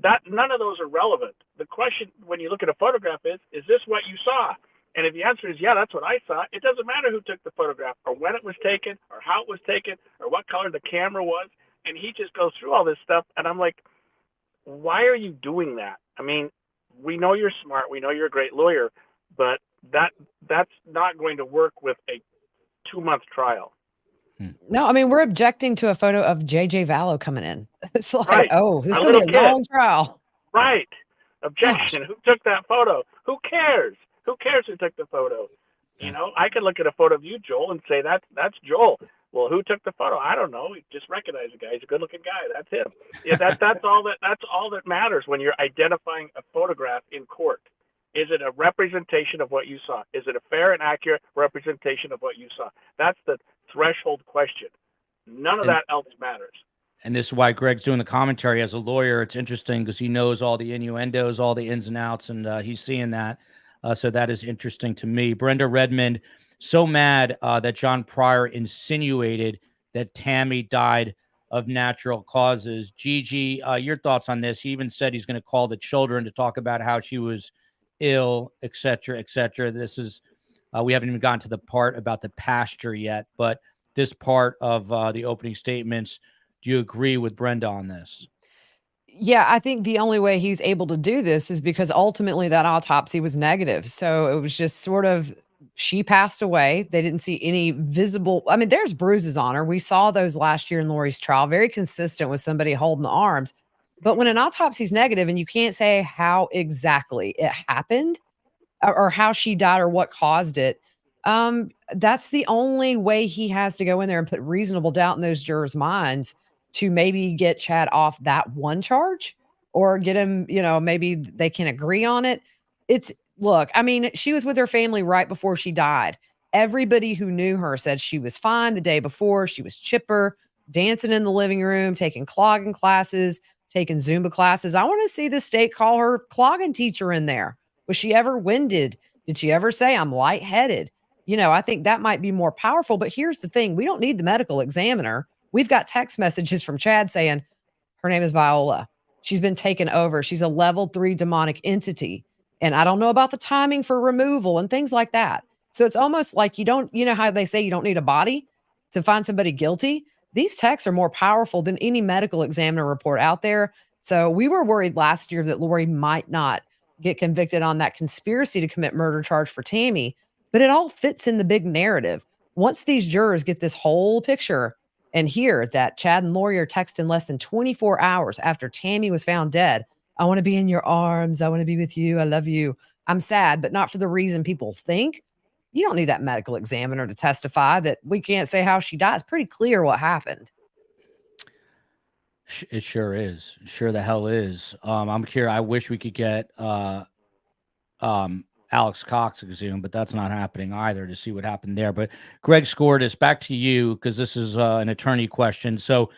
None of those are relevant. The question when you look at a photograph is this what you saw? And if the answer is, yeah, that's what I saw, it doesn't matter who took the photograph or when it was taken or how it was taken or what color the camera was. And he just goes through all this stuff. And I'm like, why are you doing that? I mean, we know you're smart. We know you're a great lawyer, but that's not going to work with a 2-month trial.
No, I mean, we're objecting to a photo of JJ Vallow coming in. It's like,
right.
This is going to be a long trial.
Right. Objection. Gosh. Who took that photo? Who cares? Who cares who took the photo? I could look at a photo of you, Joel, and say that's Joel. Well, who took the photo? I don't know. He just recognized the guy. He's a good-looking guy. That's him. Yeah, that's all that matters when you're identifying a photograph in court. Is it a representation of what you saw? Is it a fair and accurate representation of what you saw? That's the threshold question. None of that else matters.
And this is why Greg's doing the commentary as a lawyer. It's interesting because he knows all the innuendos, all the ins and outs, and he's seeing that. So that is interesting to me. Brenda Redmond, so mad that John Pryor insinuated that Tammy died of natural causes. Gigi, your thoughts on this? He even said he's going to call the children to talk about how she was ill, etc., etc. This is, we haven't even gotten to the part about the pasture yet, but this part of the opening statements, do you agree with Brenda on this?
Yeah, I think the only way he's able to do this is because ultimately that autopsy was negative. So it was just sort of, she passed away. They didn't see any visible, I mean, there's bruises on her. We saw those last year in Lori's trial, very consistent with somebody holding the arms. But when an autopsy is negative and you can't say how exactly it happened or how she died or what caused it, that's the only way he has to go in there and put reasonable doubt in those jurors' minds to maybe get Chad off that one charge or get him, maybe they can agree on it. Look, I mean, she was with her family right before she died. Everybody who knew her said she was fine the day before. She was chipper, dancing in the living room, taking clogging classes, taking Zumba classes. I want to see the state call her clogging teacher in there. Was she ever winded? Did she ever say, I'm lightheaded? I think that might be more powerful. But here's the thing. We don't need the medical examiner. We've got text messages from Chad saying her name is Viola. She's been taken over. She's a level 3 demonic entity. And I don't know about the timing for removal and things like that. So it's almost like you know how they say you don't need a body to find somebody guilty? These texts are more powerful than any medical examiner report out there. So we were worried last year that Lori might not get convicted on that conspiracy to commit murder charge for Tammy, but it all fits in the big narrative. Once these jurors get this whole picture and hear that Chad and Lori are texting less than 24 hours after Tammy was found dead, I want to be in your arms. I want to be with you. I love you. I'm sad, but not for the reason people think. You don't need that medical examiner to testify that we can't say how she died. It's pretty clear what happened.
It sure is. Sure the hell is. I'm curious. I wish we could get Alex Cox exhumed, but that's not happening either, to see what happened there. But Greg Scortis, back to you, because this is an attorney question. So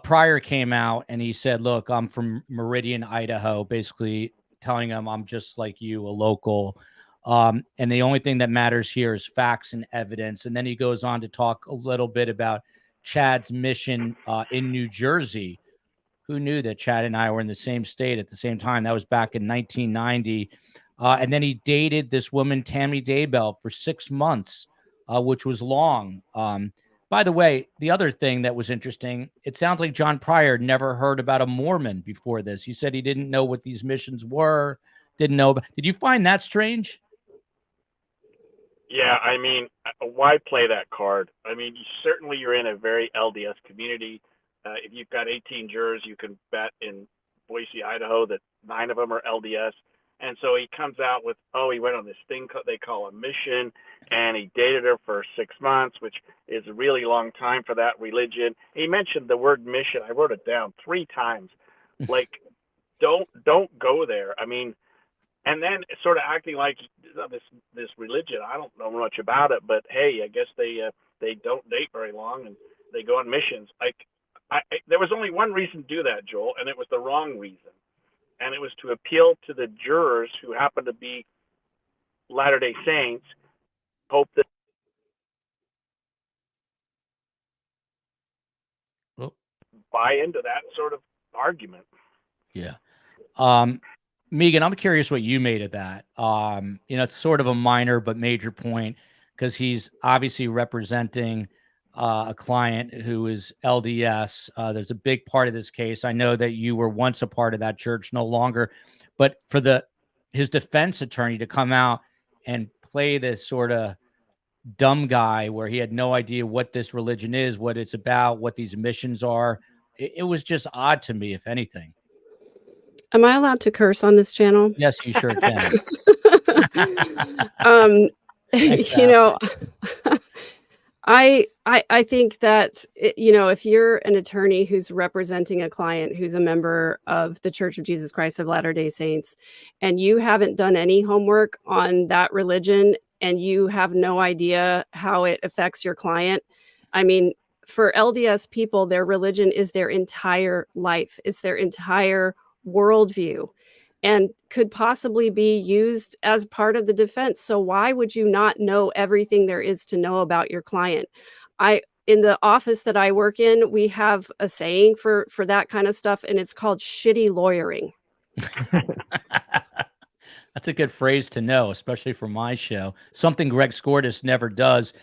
Pryor came out and he said, look, I'm from Meridian, Idaho, basically telling him I'm just like you, a local. And the only thing that matters here is facts and evidence. And then he goes on to talk a little bit about Chad's mission in New Jersey. Who knew that Chad and I were in the same state at the same time? That was back in 1990. And then he dated this woman, Tammy Daybell, for 6 months, which was long. By the way, the other thing that was interesting, it sounds like John Pryor never heard about a Mormon before this. He said he didn't know what these missions were, didn't know. Did you find that strange?
Yeah, I mean, why play that card? I mean, certainly you're in a very LDS community. If you've got 18 jurors, you can bet in Boise, Idaho, that 9 of them are LDS. And so he comes out with, he went on this thing they call a mission, and he dated her for 6 months, which is a really long time for that religion. He mentioned the word mission. I wrote it down 3 times. Like, don't go there. I mean, and then sort of acting like this religion, I don't know much about it, but hey, I guess they don't date very long and they go on missions. There was only one reason to do that, Joel, and it was the wrong reason. And it was to appeal to the jurors who happen to be Latter-day Saints, hope that buy into that sort of argument.
Yeah. Megan, I'm curious what you made of that. It's sort of a minor but major point, because he's obviously representing a client who is LDS. There's a big part of this case. I know that you were once a part of that church, no longer, but for his defense attorney to come out and play this sort of dumb guy where he had no idea what this religion is, what it's about, what these missions are, it was just odd to me, if anything.
Am I allowed to curse on this channel?
Yes, you sure can.
I think that if you're an attorney who's representing a client who's a member of the Church of Jesus Christ of Latter-day Saints, and you haven't done any homework on that religion and you have no idea how it affects your client, I mean, for LDS people, their religion is their entire life. It's their entire worldview and could possibly be used as part of the defense. So why would you not know everything there is to know about your client? In the office that I work in, we have a saying for that kind of stuff, and it's called shitty lawyering.
That's a good phrase to know, especially for my show. Something Greg Scortis never does.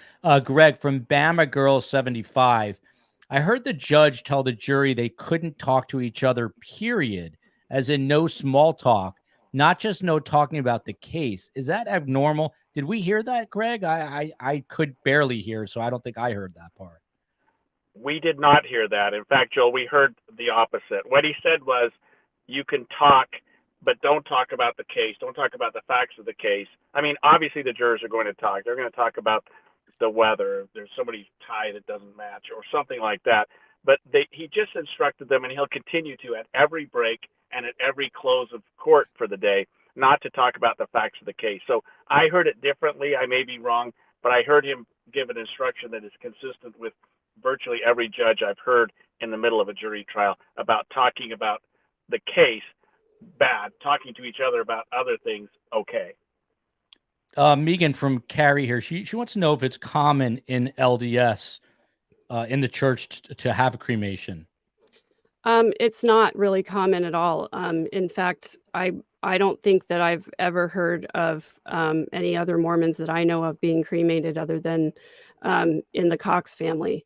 Greg, from Bama Girl 75, I heard the judge tell the jury they couldn't talk to each other, period, as in no small talk, not just no talking about the case. Is that abnormal? Did we hear that, Greg? I could barely hear, so I don't think I heard that part.
We did not hear that. In fact, Joel, we heard the opposite. What he said was, you can talk, but don't talk about the case. Don't talk about the facts of the case. I mean, obviously the jurors are going to talk. They're going to talk about the weather. There's somebody's tie that doesn't match or something like that. But he just instructed them, and he'll continue to at every break and at every close of court for the day, not to talk about the facts of the case. So I heard it differently. I may be wrong, but I heard him give an instruction that is consistent with virtually every judge I've heard in the middle of a jury trial about talking about the case bad, talking to each other about other things okay.
Megan from Carrie here, she wants to know if it's common in LDS in the church to have a cremation.
It's not really common at all. In fact, I don't think that I've ever heard of any other Mormons that I know of being cremated other than in the Cox family.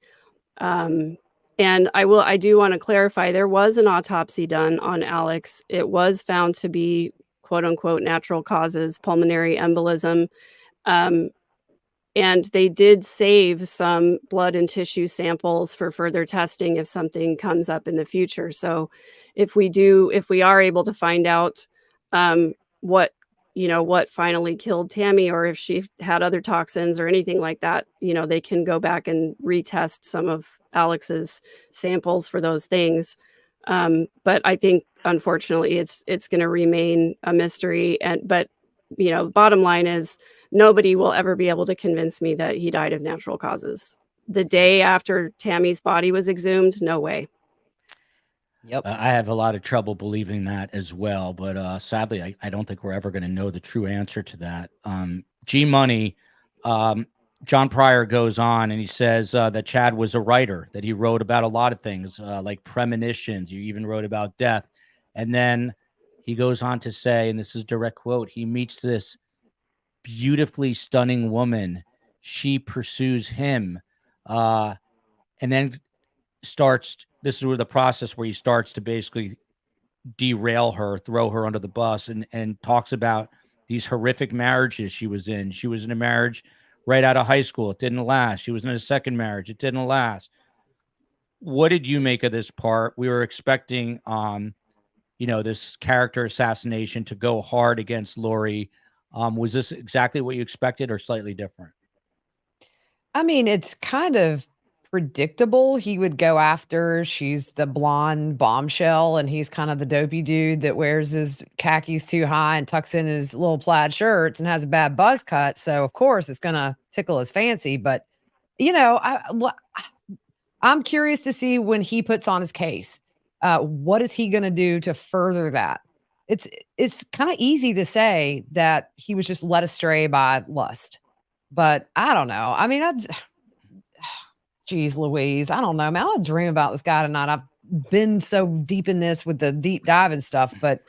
And I do want to clarify, there was an autopsy done on Alex. It was found to be quote unquote natural causes, pulmonary embolism. And they did save some blood and tissue samples for further testing if something comes up in the future. So if we are able to find out what finally killed Tammy, or if she had other toxins or anything like that, they can go back and retest some of Alex's samples for those things. But I think, unfortunately, it's going to remain a mystery. But bottom line is, nobody will ever be able to convince me that he died of natural causes. The day after Tammy's body was exhumed, no way.
Yep.
I have a lot of trouble believing that as well, but sadly, I don't think we're ever going to know the true answer to that. G Money, John Pryor goes on and he says that Chad was a writer, that he wrote about a lot of things like premonitions. You even wrote about death. And then he goes on to say, and this is a direct quote, he meets this beautifully stunning woman. She pursues him and then this is where the process where he starts to basically derail her, throw her under the bus, and talks about these horrific marriages she was in. She was in a marriage right out of high school. It didn't last. She was in a second marriage. It didn't last. What did you make of this part? We were expecting this character assassination to go hard against Lori. Was this exactly what you expected or slightly different?
I mean, it's kind of predictable. He would go after, she's the blonde bombshell, and he's kind of the dopey dude that wears his khakis too high and tucks in his little plaid shirts and has a bad buzz cut. So of course it's going to tickle his fancy. But I'm curious to see when he puts on his case, what is he going to do to further that? It's kind of easy to say that he was just led astray by lust, but I don't know. I mean, geez Louise, I don't know, man. I'll dream about this guy tonight. I've been so deep in this with the deep dive and stuff, but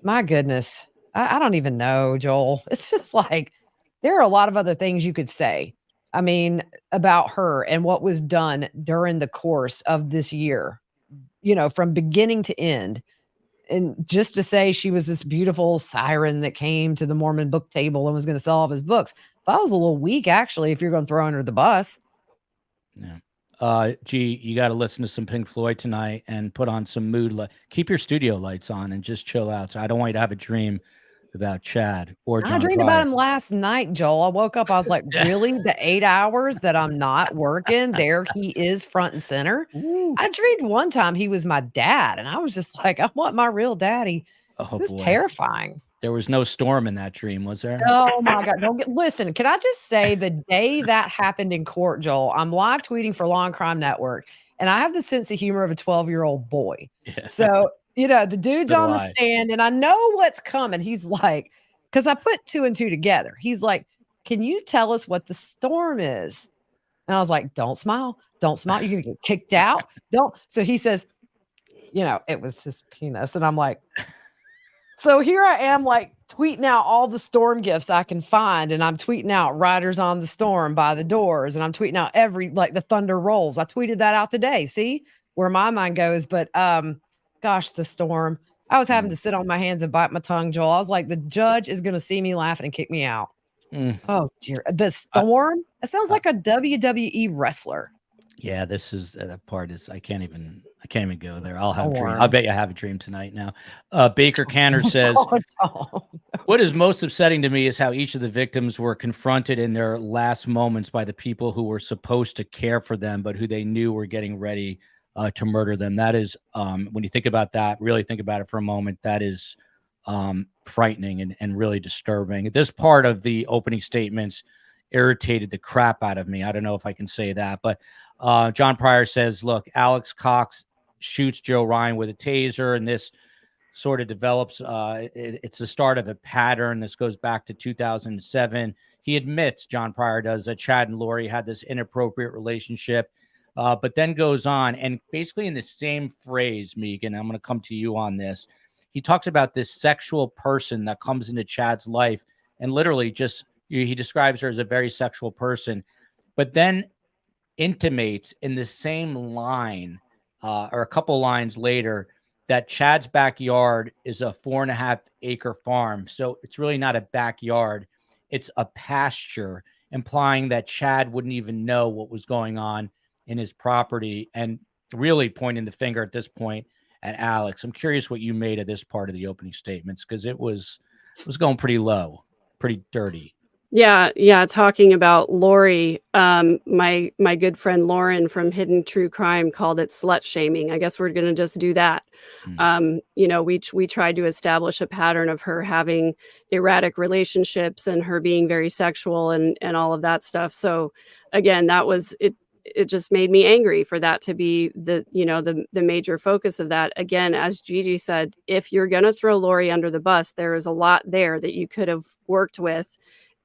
my goodness, I don't even know, Joel. It's just like, there are a lot of other things you could say, I mean, about her and what was done during the course of this year, from beginning to end. And just to say she was this beautiful siren that came to the Mormon book table and was going to sell all of his books, that was a little weak, actually, if you're going to throw under the bus.
Yeah. Gee, you got to listen to some Pink Floyd tonight and put on some mood. Keep your studio lights on and just chill out. So I don't want you to have a dream about Chad or
I
John
dreamed about
Pryor.
him last night, Joel. I woke up, I was like, really? The 8 hours that I'm not working, there he is front and center.
Ooh.
I dreamed one time he was my dad, and I was just like, I want my real daddy.
Oh
It was
boy.
terrifying.
There was no storm in that dream, was there?
Oh my God. Listen, can I just say the day that happened in court, Joel, I'm live tweeting for Law and Crime Network, and I have the sense of humor of a 12-year-old boy.
Yeah.
So, the dude's
So do
on the
I.
stand, and I know what's coming. He's like, because I put 2 and 2 together. He's like, can you tell us what the storm is? And I was like, don't smile. Don't smile. You're going to get kicked out. Don't. So he says, it was his penis. And I'm like, so here I am, like tweeting out all the storm gifts I can find, and I'm tweeting out "Riders on the Storm" by The Doors, and I'm tweeting out the thunder rolls. I tweeted that out today. See where my mind goes, but gosh, the storm. I was having to sit on my hands and bite my tongue, Joel. I was like, the judge is going to see me laughing and kick me out. Oh dear, the storm. It sounds like a WWE wrestler.
Yeah, this is that part is I can't even go there. I'll have a dream. I bet you have a dream tonight now. Baker Canner says, what is most upsetting to me is how each of the victims were confronted in their last moments by the people who were supposed to care for them, but who they knew were getting ready to murder them. That is, when you think about that, really think about it for a moment, that is frightening and really disturbing. This part of the opening statements irritated the crap out of me. I don't know if I can say that, but John Pryor says, look, Alex Cox shoots Joe Ryan with a taser, and this sort of develops. It's the start of a pattern. This goes back to 2007. He admits, John Pryor does, that Chad and Lori had this inappropriate relationship, but then goes on and basically in the same phrase, Megan, I'm going to come to you on this. He talks about this sexual person that comes into Chad's life and literally just, he describes her as a very sexual person, but then intimates in the same line or a couple lines later that Chad's backyard is a 4.5 acre farm. So it's really not a backyard. It's a pasture, implying that Chad wouldn't even know what was going on in his property, and really pointing the finger at this point at Alex. I'm curious what you made of this part of the opening statements, because it was going pretty low, pretty dirty.
Yeah. Talking about Lori, my good friend Lauren from Hidden True Crime called it slut shaming. I guess we're going to just do that. We tried to establish a pattern of her having erratic relationships and her being very sexual and all of that stuff. So again, that was it. It just made me angry for that to be the major focus of that. Again, as Gigi said, if you're going to throw Lori under the bus, there is a lot there that you could have worked with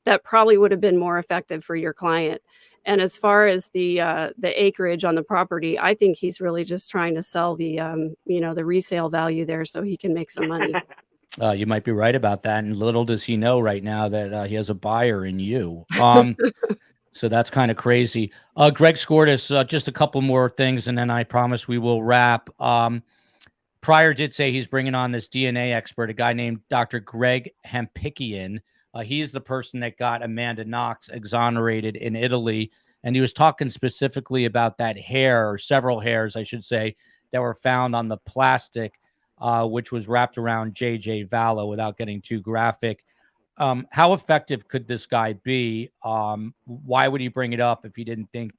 that probably would have been more effective for your client. And as far as the acreage on the property, I think he's really just trying to sell the resale value there so he can make some money.
You might be right about that. And little does he know right now that he has a buyer in you. So that's kind of crazy. Greg scored us just a couple more things, and then I promise we will wrap. Pryor did say he's bringing on this DNA expert, a guy named Dr. Greg Hampikian. He's the person that got Amanda Knox exonerated in Italy. And he was talking specifically about that hair, or several hairs, I should say, that were found on the plastic, which was wrapped around J.J. Vallow, without getting too graphic. How effective could this guy be? Why would he bring it up if he didn't think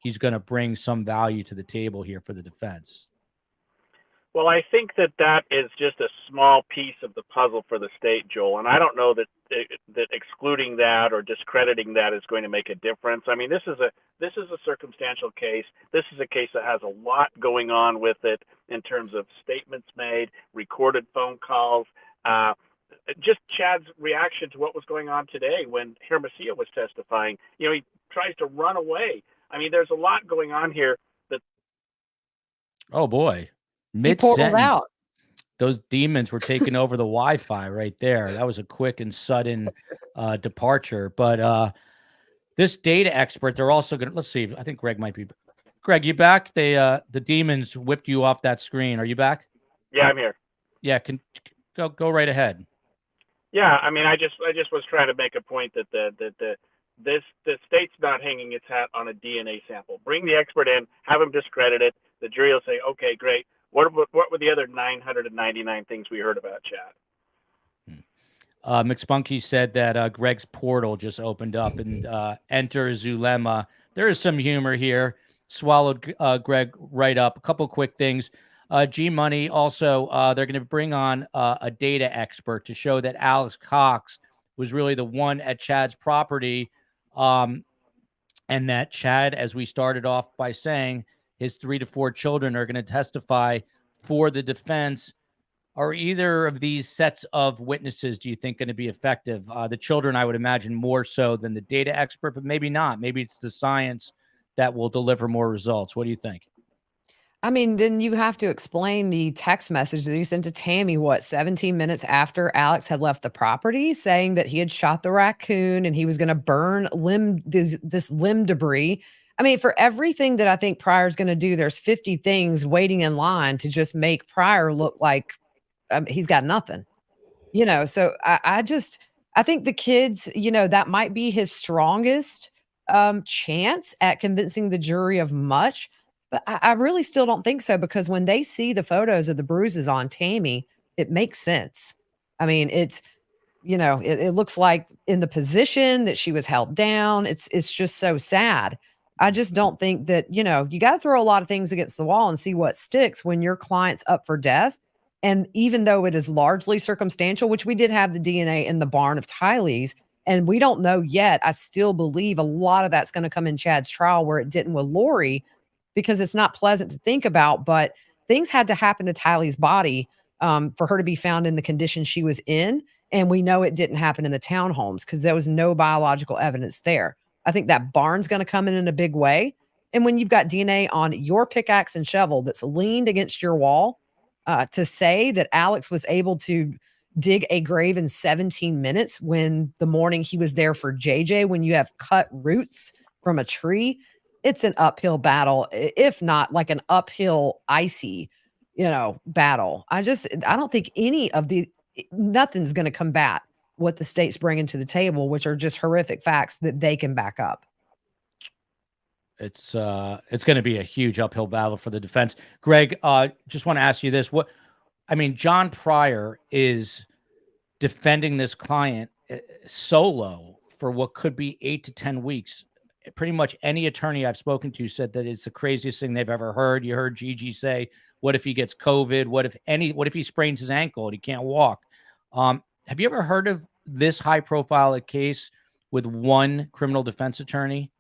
he's going to bring some value to the table here for the defense?
Well, I think that is just a small piece of the puzzle for the state, Joel. And I don't know that excluding that or discrediting that is going to make a difference. I mean, this is a circumstantial case. This is a case that has a lot going on with it in terms of statements made, recorded phone calls, just Chad's reaction to what was going on today when Hermosillo was testifying. He tries to run away. I mean, there's a lot going on here.
Oh boy. Mid-sentence, those demons were taking over the Wi-Fi right there. That was a quick and sudden departure. But this data expert, they're also going to, let's see, I think Greg might be. Greg, you back? The demons whipped you off that screen. Are you back?
Yeah, I'm here.
Yeah, go right ahead.
Yeah, I mean, I just was trying to make a point that the state's not hanging its hat on a DNA sample. Bring the expert in, have him discredit it. The jury will say, okay, great. What were the other 999 things we heard about Chad?
McSpunky said that Greg's portal just opened up and enter Zulema. There is some humor here. Swallowed Greg right up. A couple quick things. G Money also, they're going to bring on a data expert to show that Alex Cox was really the one at Chad's property. And that Chad, as we started off by saying, his 3 to 4 children are going to testify for the defense. Are either of these sets of witnesses, do you think, going to be effective? The children, I would imagine, more so than the data expert, but maybe not. Maybe it's the science that will deliver more results. What do you think?
I mean, then you have to explain the text message that he sent to Tammy, 17 minutes after Alex had left the property, saying that he had shot the raccoon and he was going to burn this limb debris. I mean, for everything that I think Pryor's going to do, there's 50 things waiting in line to just make Pryor look like he's got nothing. So I think the kids, that might be his strongest chance at convincing the jury of much. But I really still don't think so, because when they see the photos of the bruises on Tammy, it makes sense. I mean, it looks like in the position that she was held down. It's just so sad. I just don't think that, you got to throw a lot of things against the wall and see what sticks when your client's up for death. And even though it is largely circumstantial, which we did have the DNA in the barn of Tylee's, and we don't know yet, I still believe a lot of that's going to come in Chad's trial where it didn't with Lori, because it's not pleasant to think about, but things had to happen to Tylee's body for her to be found in the condition she was in. And we know it didn't happen in the townhomes because there was no biological evidence there. I think that barn's going to come in a big way. And when you've got DNA on your pickaxe and shovel that's leaned against your wall, to say that Alex was able to dig a grave in 17 minutes when the morning he was there for JJ, when you have cut roots from a tree, it's an uphill battle, if not like an uphill icy, battle. I don't think nothing's going to combat what the state's bringing to the table, which are just horrific facts that they can back up.
It's going to be a huge uphill battle for the defense. Greg, just want to ask you this. John Pryor is defending this client solo for what could be 8 to 10 weeks. Pretty much any attorney I've spoken to said that it's the craziest thing they've ever heard. You heard Gigi say, what if he gets COVID? What if he sprains his ankle and he can't walk? Have you ever heard of this high profile case with one criminal defense attorney?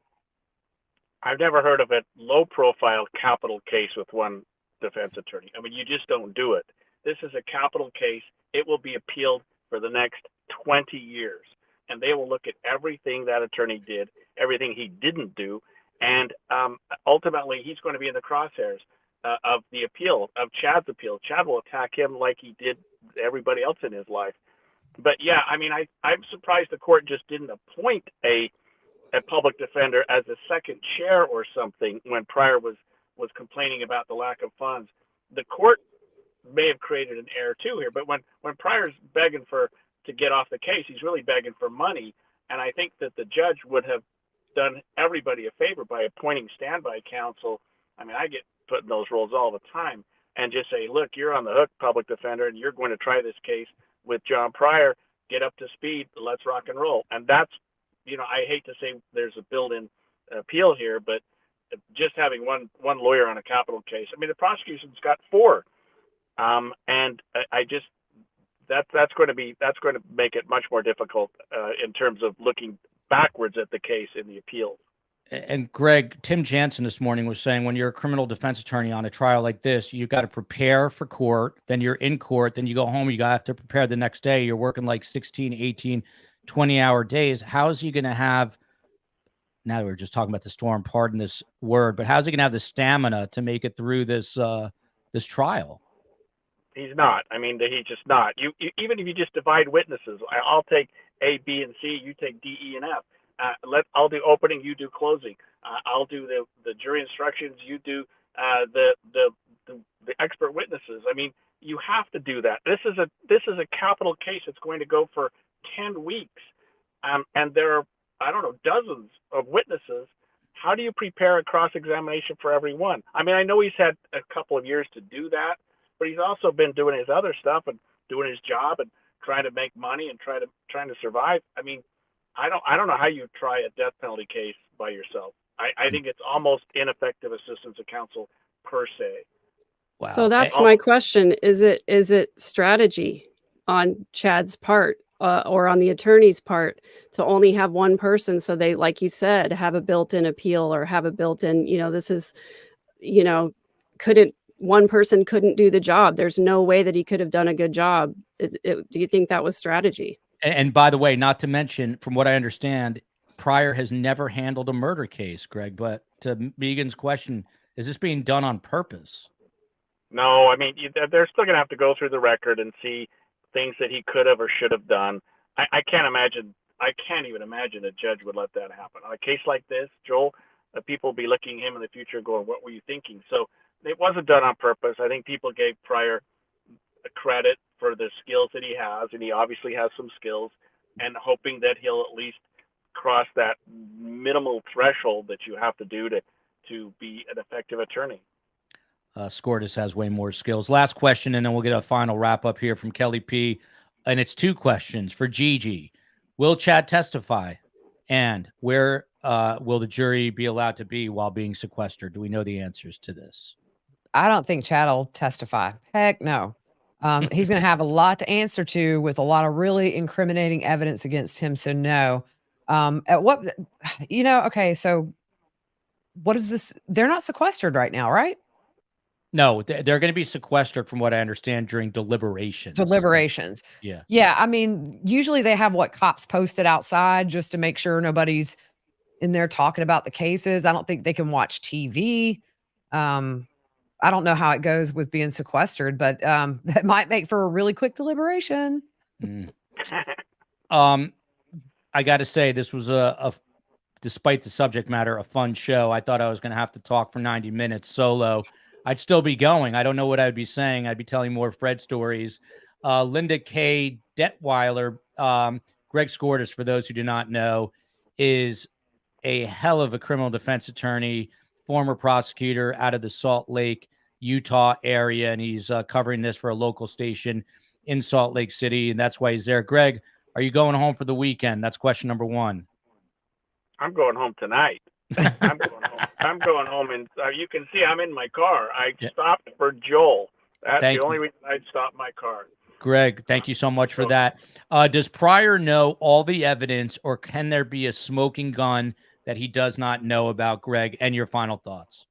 I've never heard of a low profile capital case with one defense attorney. I mean, you just don't do it. This is a capital case. It will be appealed for the next 20 years. And they will look at everything that attorney did, everything he didn't do. And ultimately, he's going to be in the crosshairs of the appeal, of Chad's appeal. Chad will attack him like he did everybody else in his life. But yeah, I'm surprised the court just didn't appoint a public defender as a second chair or something when Pryor was complaining about the lack of funds. The court may have created an error too here, but when Pryor's begging to get off the case, he's really begging for money. And I think that the judge would have done everybody a favor by appointing standby counsel. I get put in those roles all the time, and just say, look, you're on the hook, public defender, and you're going to try this case with John Pryor. Get up to speed. Let's rock and roll. And that's, I hate to say there's a built-in appeal here, but just having one lawyer on a capital case. The prosecution's got 4, and that's going to make it much more difficult in terms of looking backwards at the case in the appeals.
And Greg, Tim Jansen this morning was saying when you're a criminal defense attorney on a trial like this, you've got to prepare for court, then you're in court, then you go home, you have to prepare the next day. You're working like 16, 18, 20-hour days. How is he going to have, now that we're just talking about the storm, pardon this word, but how's he going to have the stamina to make it through this trial?
He's not. He's just not. You even if you just divide witnesses, I'll take A, B, and C. You take D, E, and F. I'll do opening. You do closing. I'll do the jury instructions. You do the expert witnesses. You have to do that. This is a capital case. It's going to go for 10 weeks, and there are dozens of witnesses. How do you prepare a cross-examination for everyone? I know he's had a couple of years to do that, but he's also been doing his other stuff and doing his job and trying to make money and trying to survive. I mean, I don't know how you try a death penalty case by yourself. I think it's almost ineffective assistance of counsel per se.
So
Wow.
that's my question. Is it strategy on Chad's part or on the attorney's part to only have one person so they, like you said, have a built-in appeal or have a built-in, this is, one person couldn't do the job. There's no way that he could have done a good job. Do you think that was strategy?
And by the way, not to mention, from what I understand, Pryor has never handled a murder case, Greg. But to Megan's question, is this being done on purpose?
No, I mean, they're still going to have to go through the record and see things that he could have or should have done. I can't even imagine a judge would let that happen. On a case like this, Joel, people will be looking at him in the future going, what were you thinking? So it wasn't done on purpose. I think people gave Pryor credit for the skills that he has, and he obviously has some skills, and hoping that he'll at least cross that minimal threshold that you have to do to be an effective attorney.
Scortis has way more skills. Last question, and then we'll get a final wrap up here from Kelly P. And it's two questions for Gigi. Will Chad testify? And where will the jury be allowed to be while being sequestered? Do we know the answers to this?
I don't think Chad will testify. Heck no. He's going to have a lot to answer to with a lot of really incriminating evidence against him. So no. Okay. So what is this? They're not sequestered right now, right?
No, they're going to be sequestered from what I understand during deliberations.
Yeah. Yeah. I mean, usually they have cops posted outside just to make sure nobody's in there talking about the cases. I don't think they can watch TV. I don't know how it goes with being sequestered, but that might make for a really quick deliberation.
I got to say, this was despite the subject matter, a fun show. I thought I was going to have to talk for 90 minutes solo. I'd still be going. I don't know what I'd be saying. I'd be telling more Fred stories. Linda K. Detweiler, Greg Scortis, for those who do not know, is a hell of a criminal defense attorney, former prosecutor out of the Salt Lake, Utah area, and he's covering this for a local station in Salt Lake City, and that's why he's there. Greg, are you going home for the weekend? That's question number one.
I'm going home tonight. I'm going home, and you can see I'm in my car. I stopped for Joel. That's the only reason I'd stop my car.
Greg, thank you so much for that. Does Pryor know all the evidence, or can there be a smoking gun that he does not know about, Greg? And your final thoughts?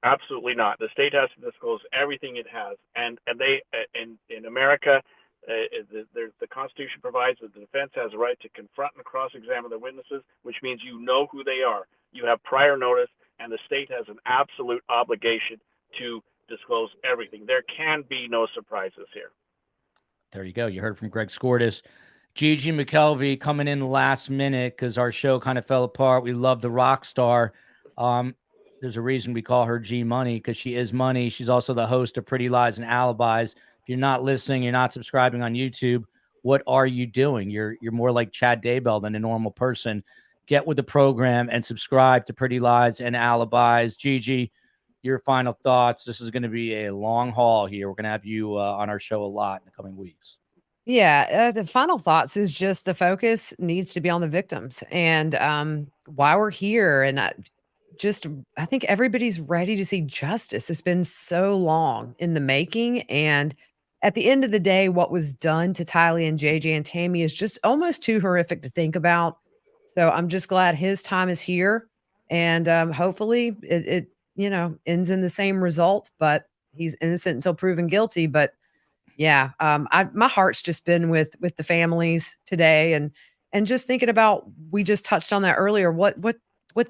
Absolutely not. The state has to disclose everything it has, and they in America, the Constitution provides that the defense has a right to confront and cross-examine the witnesses, which means you know who they are. You have prior notice, and the state has an absolute obligation to disclose everything. There can be no surprises here.
There you go. You heard from Greg Scortis. Gigi McKelvey coming in the last minute because our show kind of fell apart. We love the rock star. There's a reason we call her G Money, because she is money. She's also the host of Pretty Lies and Alibis. If you're not listening, you're not subscribing on YouTube, what are you doing? You're more like Chad Daybell than a normal person. Get with the program and subscribe to Pretty Lies and Alibis. Gigi, your final thoughts. This is going to be a long haul here. We're going to have you on our show a lot in the coming weeks.
Yeah, the final thoughts is just the focus needs to be on the victims and why we're here. And I think everybody's ready to see justice. It's been so long in the making. And at the end of the day, what was done to Tylee and JJ and Tammy is just almost too horrific to think about. So I'm just glad his time is here. And hopefully it ends in the same result, but he's innocent until proven guilty. But yeah, my heart's just been with the families today, and just thinking about, we just touched on that earlier, what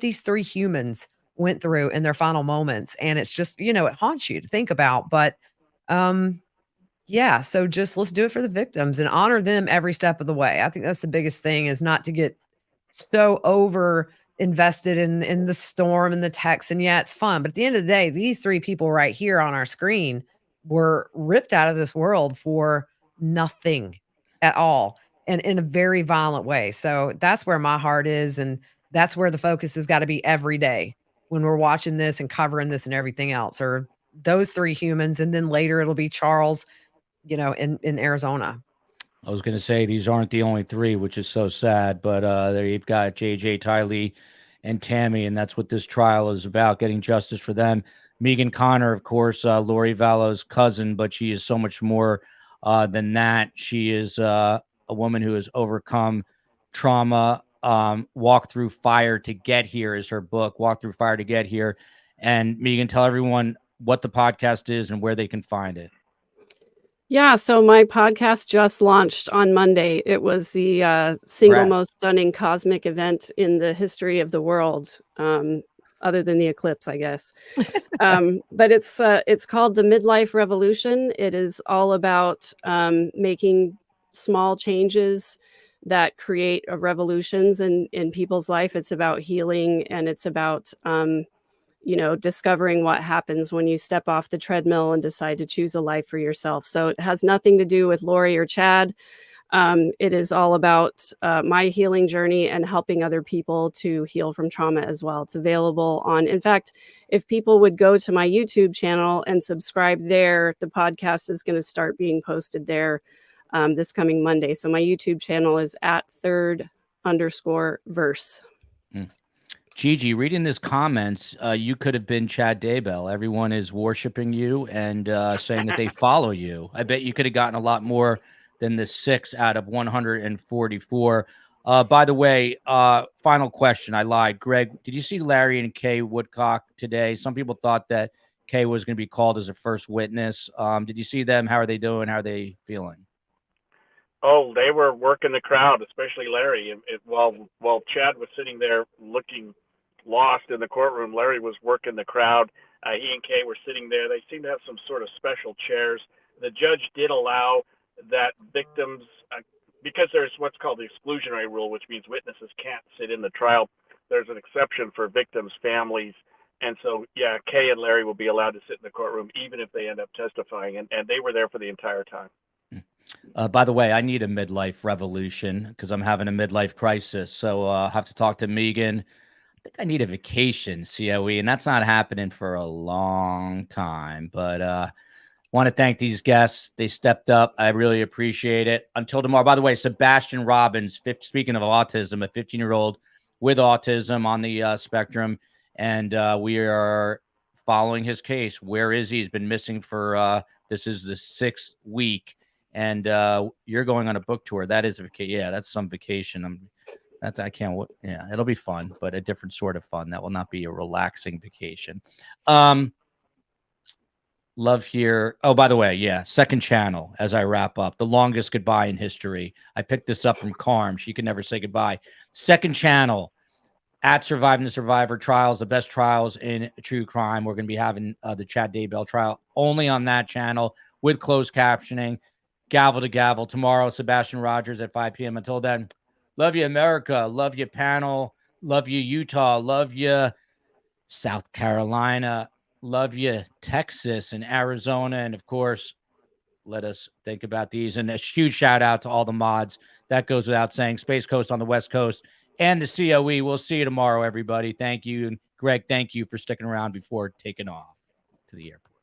these three humans went through in their final moments, and it's just it haunts you to think about. But yeah, so just let's do it for the victims and honor them every step of the way. I think that's the biggest thing, is not to get so over invested in the storm and the text. And yeah, it's fun, but at the end of the day, these three people right here on our screen were ripped out of this world for nothing at all, and in a very violent way. So that's where my heart is, and that's where the focus has got to be every day when we're watching this and covering this and everything else, or those three humans. And then later it'll be Charles, in Arizona.
I was going to say these aren't the only three, which is so sad, but there you've got JJ, Tylee, and Tammy, and that's what this trial is about, getting justice for them. Megan Connor, of course, Lori Vallow's cousin, but she is so much more than that. She is a woman who has overcome trauma, walked through fire to get here is her book, Walk Through Fire to Get Here. And Megan, tell everyone what the podcast is and where they can find it.
Yeah, so my podcast just launched on Monday. It was the single
Right.
most stunning cosmic event in the history of the world, other than the eclipse, I guess. But it's called the Midlife Revolution. It is all about making small changes that create revolutions in people's life. It's about healing, and it's about discovering what happens when you step off the treadmill and decide to choose a life for yourself. So it has nothing to do with Lori or Chad. It is all about my healing journey and helping other people to heal from trauma as well. It's available in fact, if people would go to my YouTube channel and subscribe there, the podcast is going to start being posted there this coming Monday. So my YouTube channel is at @3_verse.
Gigi, reading his comments, you could have been Chad Daybell. Everyone is worshiping you and saying that they follow you. I bet you could have gotten a lot more than the 6 out of 144. By the way, final question. I lied. Greg, did you see Larry and Kay Woodcock today? Some people thought that Kay was going to be called as a first witness. Did you see them? How are they doing? How are they feeling?
Oh, they were working the crowd, especially Larry. While Chad was sitting there looking lost in the courtroom, Larry was working the crowd. He and Kay were sitting there. They seemed to have some sort of special chairs. The judge did allow that victims, because there's what's called the exclusionary rule, which means witnesses can't sit in the trial. There's an exception for victims' families. And so, yeah, Kay and Larry will be allowed to sit in the courtroom, even if they end up testifying. And they were there for the entire time.
By the way, I need a midlife revolution because I'm having a midlife crisis. So I'll have to talk to Megan. I think I need a vacation, COE, and that's not happening for a long time. But want to thank these guests. They stepped up. I really appreciate it. Until tomorrow. By the way, Sebastian Robbins, speaking of autism, a 15-year-old with autism on the spectrum, and we are following his case. Where is he? He's been missing for this is the 6th week. And you're going on a book tour. That is a vacation. Yeah, that's some vacation. I can't. Yeah, it'll be fun, but a different sort of fun. That will not be a relaxing vacation. Love here. Oh, by the way, yeah, second channel as I wrap up. The longest goodbye in history. I picked this up from Carm. She can never say goodbye. Second channel at Surviving the Survivor trials, the best trials in true crime. We're going to be having the Chad Daybell trial only on that channel with closed captioning. Gavel to gavel tomorrow. Sebastian Rogers at 5 p.m. Until then, love you, America. Love you, panel. Love you, Utah. Love you, South Carolina. Love you, Texas and Arizona. And of course, let us think about these. And a huge shout out to all the mods. That goes without saying. Space Coast on the West Coast and the COE. We'll see you tomorrow, everybody. Thank you. And Greg, thank you for sticking around before taking off to the airport.